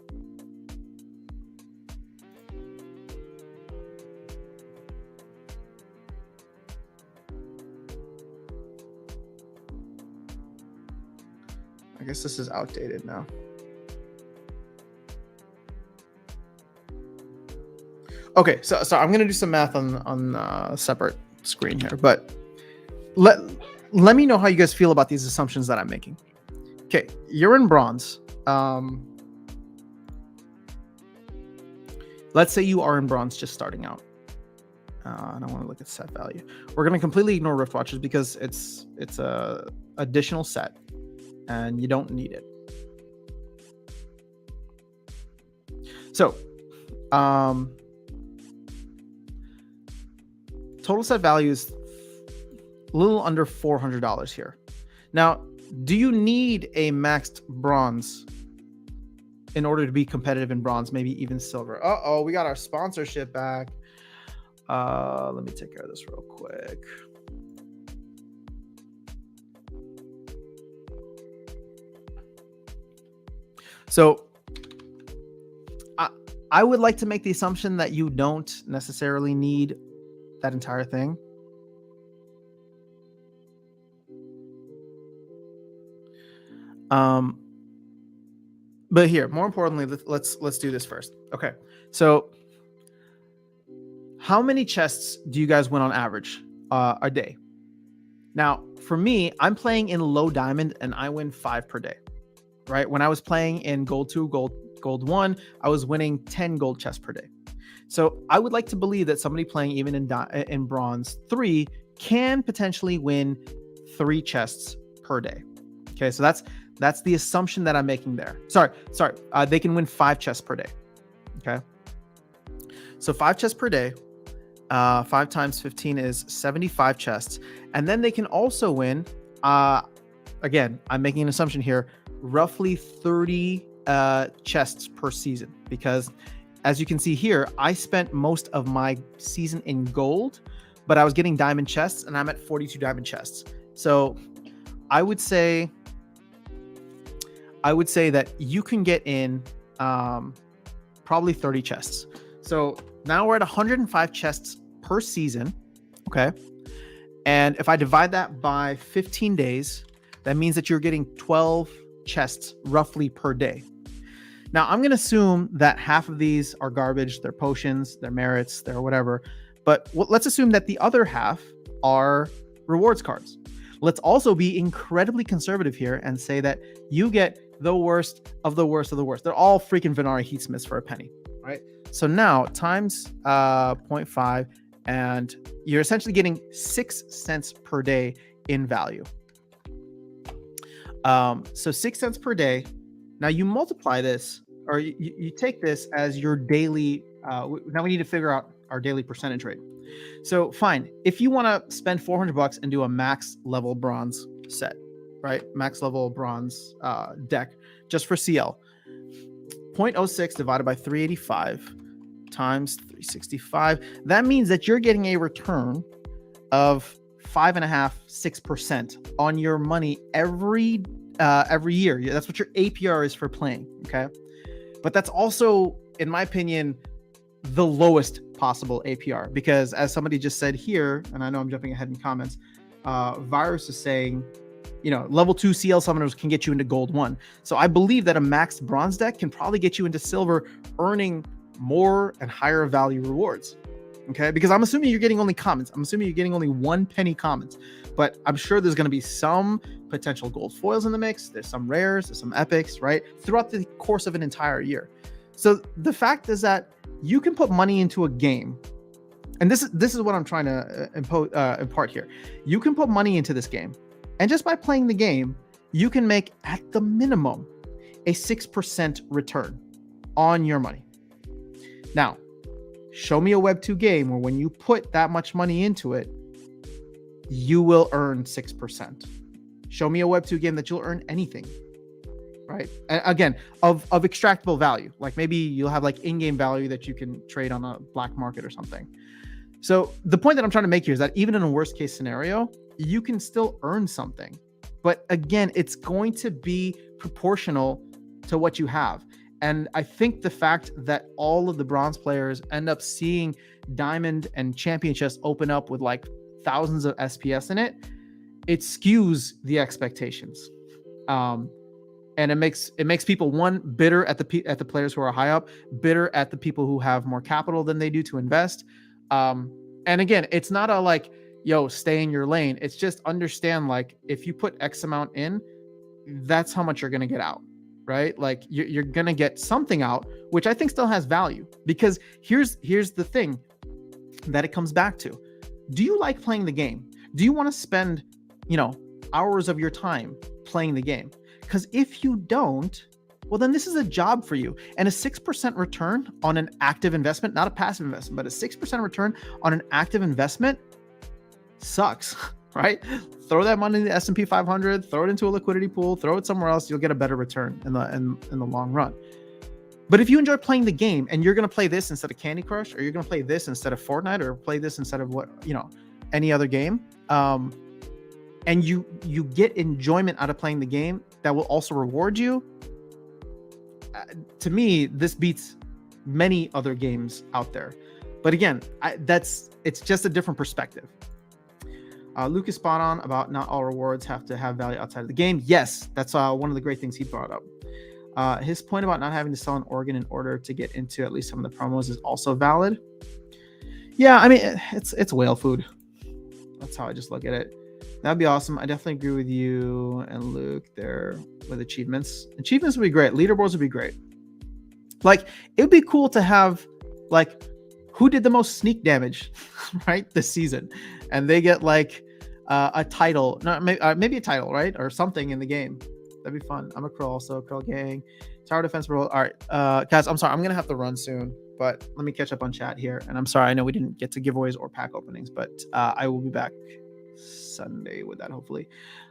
I guess this is outdated now. Okay, so I'm gonna do some math on a separate screen here, but let me know how you guys feel about these assumptions that I'm making. Okay, you're in bronze. Let's say you are in bronze just starting out. And I want to look at set value. We're going to completely ignore Rift Watches because it's a additional set and you don't need it. So, total set value is a little under $400 here. Now, do you need a maxed bronze in order to be competitive in bronze, maybe even silver? Uh-oh, we got our sponsorship back. Let me take care of this real quick. So I would like to make the assumption that you don't necessarily need that entire thing. But here, more importantly, let's do this first. Okay, so how many chests do you guys win on average a day? Now, for me, I'm playing in low diamond and I win 5 per day, right? When I was playing in gold 2, gold 1, I was winning 10 gold chests per day. So I would like to believe that somebody playing even in bronze 3 can potentially win 3 chests per day. Okay, so that's the assumption that I'm making there. Sorry. They can win 5 chests per day. Okay, so 5 chests per day. 5 times 15 is 75 chests. And then they can also win, again, I'm making an assumption here, roughly 30 chests per season. Because as you can see here, I spent most of my season in gold, but I was getting diamond chests and I'm at 42 diamond chests. So I would say that you can get in probably 30 chests. So now we're at 105 chests per season, okay? And if I divide that by 15 days, that means that you're getting 12 chests roughly per day. Now, I'm going to assume that half of these are garbage, they're potions, they're merits, they're whatever. But let's assume that the other half are rewards cards. Let's also be incredibly conservative here and say that you get the worst of the worst of the worst. They're all freaking Venari Heatsmiths for a penny, right? So now times 0.5, and you're essentially getting 6 cents per day in value. So 6 cents per day. Now you multiply this, or you take this as your daily. Now we need to figure out our daily percentage rate. So fine, if you want to spend $400 and do a max level bronze set, right? Max level bronze deck just for CL. 0.06 divided by 385 times 365. That means that you're getting a return of 5.5-6% on your money every year. That's what your APR is for playing. Okay, but that's also, in my opinion, the lowest possible APR, because as somebody just said here, and I know I'm jumping ahead in comments, Virus is saying, level 2 CL summoners can get you into gold 1. So I believe that a max bronze deck can probably get you into silver, earning more and higher value rewards. Okay, because I'm assuming you're getting only commons. I'm assuming you're getting only 1 penny commons, but I'm sure there's going to be some potential gold foils in the mix. There's some rares, there's some epics, right? Throughout the course of an entire year. So the fact is that you can put money into a game, and this is what I'm trying to impart here. You can put money into this game, and just by playing the game, you can make at the minimum a 6% return on your money. Now, show me a Web 2 game where when you put that much money into it, you will earn 6%. Show me a Web 2 game that you'll earn anything, right? And again, of extractable value. Like maybe you'll have like in-game value that you can trade on a black market or something. So the point that I'm trying to make here is that even in a worst case scenario, you can still earn something. But again, it's going to be proportional to what you have. And I think the fact that all of the bronze players end up seeing diamond and champion chests open up with like thousands of SPS in it, it skews the expectations. And it makes people, one, bitter at the players who are high up, bitter at the people who have more capital than they do to invest. And again, it's not a like, yo, stay in your lane. It's just understand, like, if you put X amount in, that's how much you're going to get out, right? Like you're going to get something out, which I think still has value, because here's the thing that it comes back to. Do you like playing the game? Do you want to spend, hours of your time playing the game? Because if you don't, well, then this is a job for you. And a 6% return on an active investment, not a passive investment, but a 6% return on an active investment sucks, right? Throw that money in the S&P 500, throw it into a liquidity pool, throw it somewhere else. You'll get a better return in the long run. But if you enjoy playing the game and you're going to play this instead of Candy Crush, or you're going to play this instead of Fortnite, or play this instead of any other game, and you get enjoyment out of playing the game that will also reward you, to me, this beats many other games out there. But again, it's just a different perspective. Luke is spot on about not all rewards have to have value outside of the game. Yes, that's one of the great things he brought up. His point about not having to sell an organ in order to get into at least some of the promos is also valid. Yeah, I mean, it's whale food. That's how I just look at it. That'd be awesome. I definitely agree with you and Luke there with achievements. Achievements would be great. Leaderboards would be great. Like, it would be cool to have, like, who did the most sneak damage, right, this season, and they get like a title, maybe a title, right, or something in the game. That'd be fun. I'm a Krill also, Krill gang, tower defense role. All right, guys, I'm sorry, I'm gonna have to run soon, but let me catch up on chat here. And I'm sorry, I know we didn't get to giveaways or pack openings, but I will be back Sunday with that, hopefully.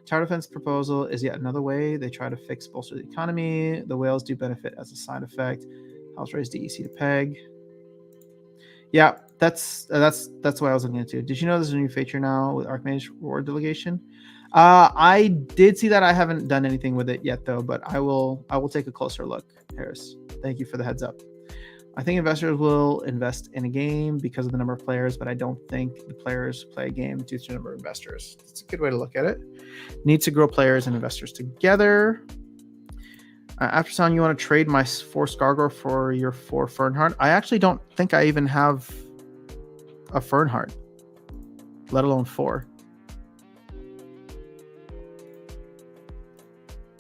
Tower defense proposal is yet another way they try to bolster the economy. The whales do benefit as a side effect. House raise DEC to peg. Yeah, that's what I was looking into. Did you know there's a new feature now with Archmage Reward Delegation? I did see that. I haven't done anything with it yet though, but I will take a closer look. Harris, thank you for the heads up. I think investors will invest in a game because of the number of players, but I don't think the players play a game due to the number of investors. It's a good way to look at it. Need to grow players and investors together. After sound, you want to trade my 4 Scargor for your 4 Fernheart? I actually don't think I even have a Fernheart, let alone 4.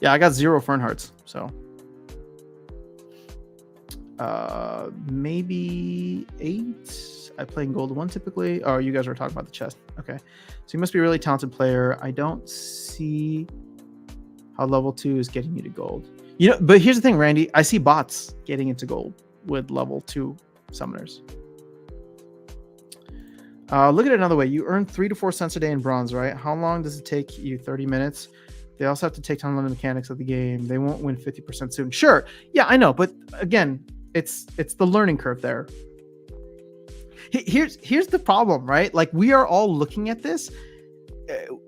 Yeah, I got 0 Fernhearts, so maybe 8. I play in gold 1 typically. Oh, you guys were talking about the chest. Okay, so you must be a really talented player. I don't see how level 2 is getting you to gold. You know, but here's the thing, Randy. I see bots getting into gold with level 2 summoners. Look at it another way. You earn 3 to 4 cents a day in bronze, right? How long does it take you? 30 minutes. They also have to take time on the mechanics of the game. They won't win 50% soon. Sure. Yeah, I know. But again, it's the learning curve there. Here's the problem, right? Like, we are all looking at this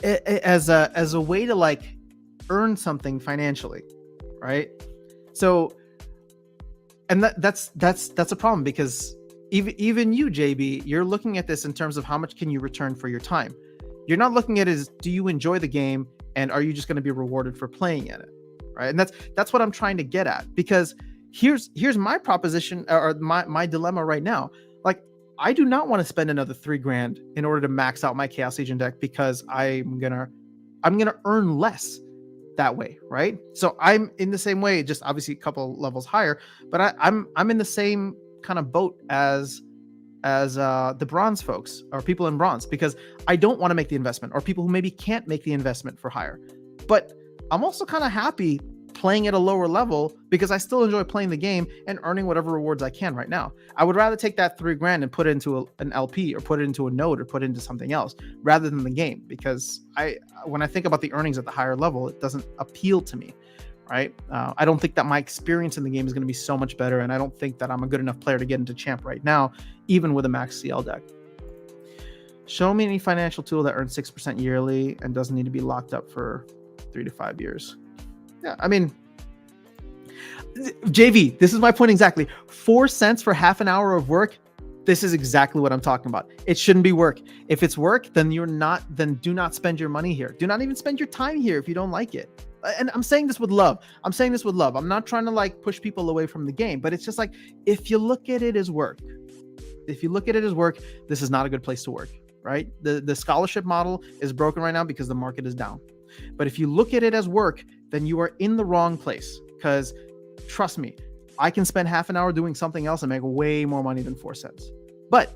as a way to like earn something financially, right? So, and that's a problem, because even you, JB, you're looking at this in terms of how much can you return for your time. You're not looking at it as, do you enjoy the game and are you just going to be rewarded for playing at it, right? And that's what I'm trying to get at, because here's my proposition, or my dilemma right now. Like, I do not want to spend another $3,000 in order to max out my Chaos Legion deck, because I'm gonna earn less that way, right? So I'm in the same way, just obviously a couple levels higher, but I'm in the same kind of boat as the bronze folks, or people in bronze, because I don't want to make the investment, or people who maybe can't make the investment for higher. But I'm also kind of happy playing at a lower level, because I still enjoy playing the game and earning whatever rewards I can right now. I would rather take that $3,000 and put it into an LP, or put it into a node, or put it into something else rather than the game, because when I think about the earnings at the higher level, it doesn't appeal to me, right? I don't think that my experience in the game is going to be so much better, and I don't think that I'm a good enough player to get into champ right now, even with a max CL deck. Show me any financial tool that earns 6% yearly and doesn't need to be locked up for 3 to 5 years. Yeah, I mean, JV, this is my point exactly. 4 cents for half an hour of work. This is exactly what I'm talking about. It shouldn't be work. If it's work, then then do not spend your money here. Do not even spend your time here if you don't like it. And I'm saying this with love. I'm not trying to like push people away from the game, but it's just like, if you look at it as work, this is not a good place to work, right? The scholarship model is broken right now because the market is down. But if you look at it as work, then you are in the wrong place, because trust me, I can spend half an hour doing something else and make way more money than 4 cents. But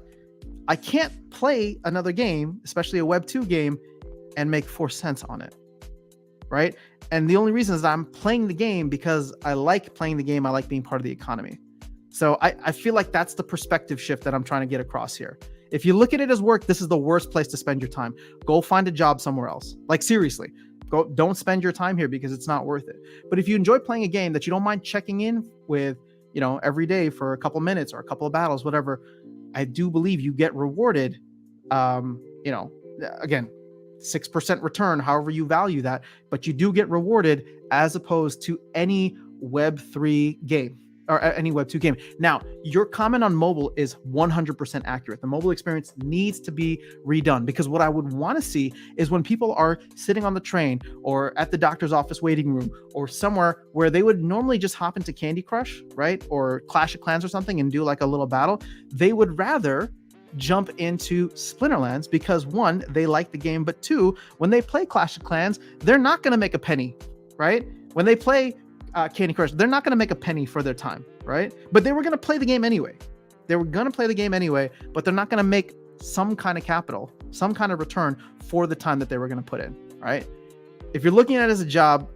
I can't play another game, especially a Web 2 game, and make 4 cents on it, right? And the only reason is that I'm playing the game because I like playing the game. I like being part of the economy. So I feel like that's the perspective shift that I'm trying to get across here. If you look at it as work, this is the worst place to spend your time. Go find a job somewhere else. Like, seriously, don't spend your time here, because it's not worth it. But if you enjoy playing a game that you don't mind checking in with, every day for a couple minutes or a couple of battles, whatever, I do believe you get rewarded. Again, 6% return, however you value that, but you do get rewarded, as opposed to any Web3 game or any Web 2 game. Now, your comment on mobile is 100% accurate. The mobile experience needs to be redone, because what I would want to see is when people are sitting on the train or at the doctor's office waiting room or somewhere where they would normally just hop into Candy Crush, right? Or Clash of Clans or something and do like a little battle, they would rather jump into Splinterlands because one, they like the game, but two, when they play Clash of Clans, they're not going to make a penny, right? When they play Candy Crush, they're not going to make a penny for their time, right? But they were going to play the game anyway. They were going to play the game anyway, but they're not going to make some kind of capital, some kind of return for the time that they were going to put in, right? If you're looking at it as a job,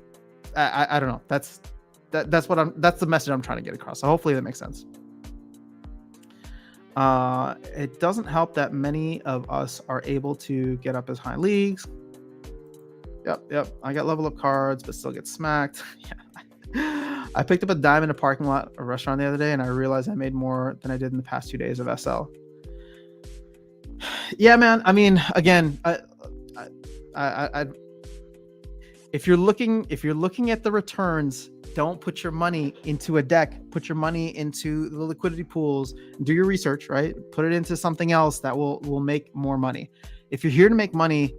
I don't know. That's the message I'm trying to get across. So hopefully that makes sense. It doesn't help that many of us are able to get up as high leagues. Yep. I got level up cards, but still get smacked. Yeah. I picked up a dime in a parking lot of a restaurant the other day, and I realized I made more than I did in the past 2 days of SL. Yeah, man. I mean, again, if you're looking at the returns, don't put your money into a deck. Put your money into the liquidity pools. Do your research, right? Put it into something else that will make more money. If you're here to make money,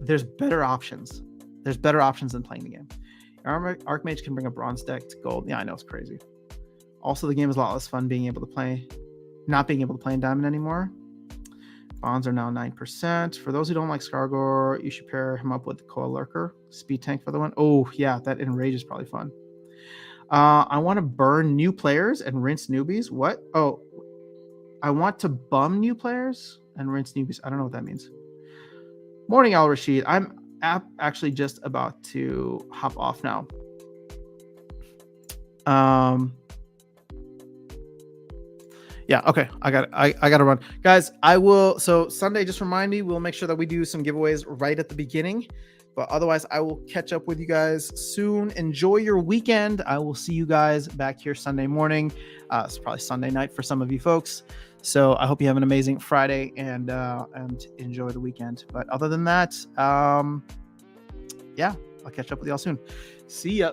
there's better options. There's better options than playing the game. Archmage can bring a bronze deck to gold. Yeah, I know, it's crazy. Also, the game is a lot less fun not being able to play in Diamond anymore. Bonds are now 9%. For those who don't like Skargor, you should pair him up with the Koa Lurker. Speed tank for the one. Oh, yeah, that Enrage is probably fun. I want to burn new players and rinse newbies. What? Oh, I want to bum new players and rinse newbies. I don't know what that means. Morning, Al Rashid. I'm actually just about to hop off now. Yeah, okay. I got to run. Guys, so Sunday, just remind me, we'll make sure that we do some giveaways right at the beginning. But otherwise, I will catch up with you guys soon. Enjoy your weekend. I will see you guys back here Sunday morning. It's probably Sunday night for some of you folks. So I hope you have an amazing Friday and enjoy the weekend. But other than that, yeah, I'll catch up with y'all soon. See ya.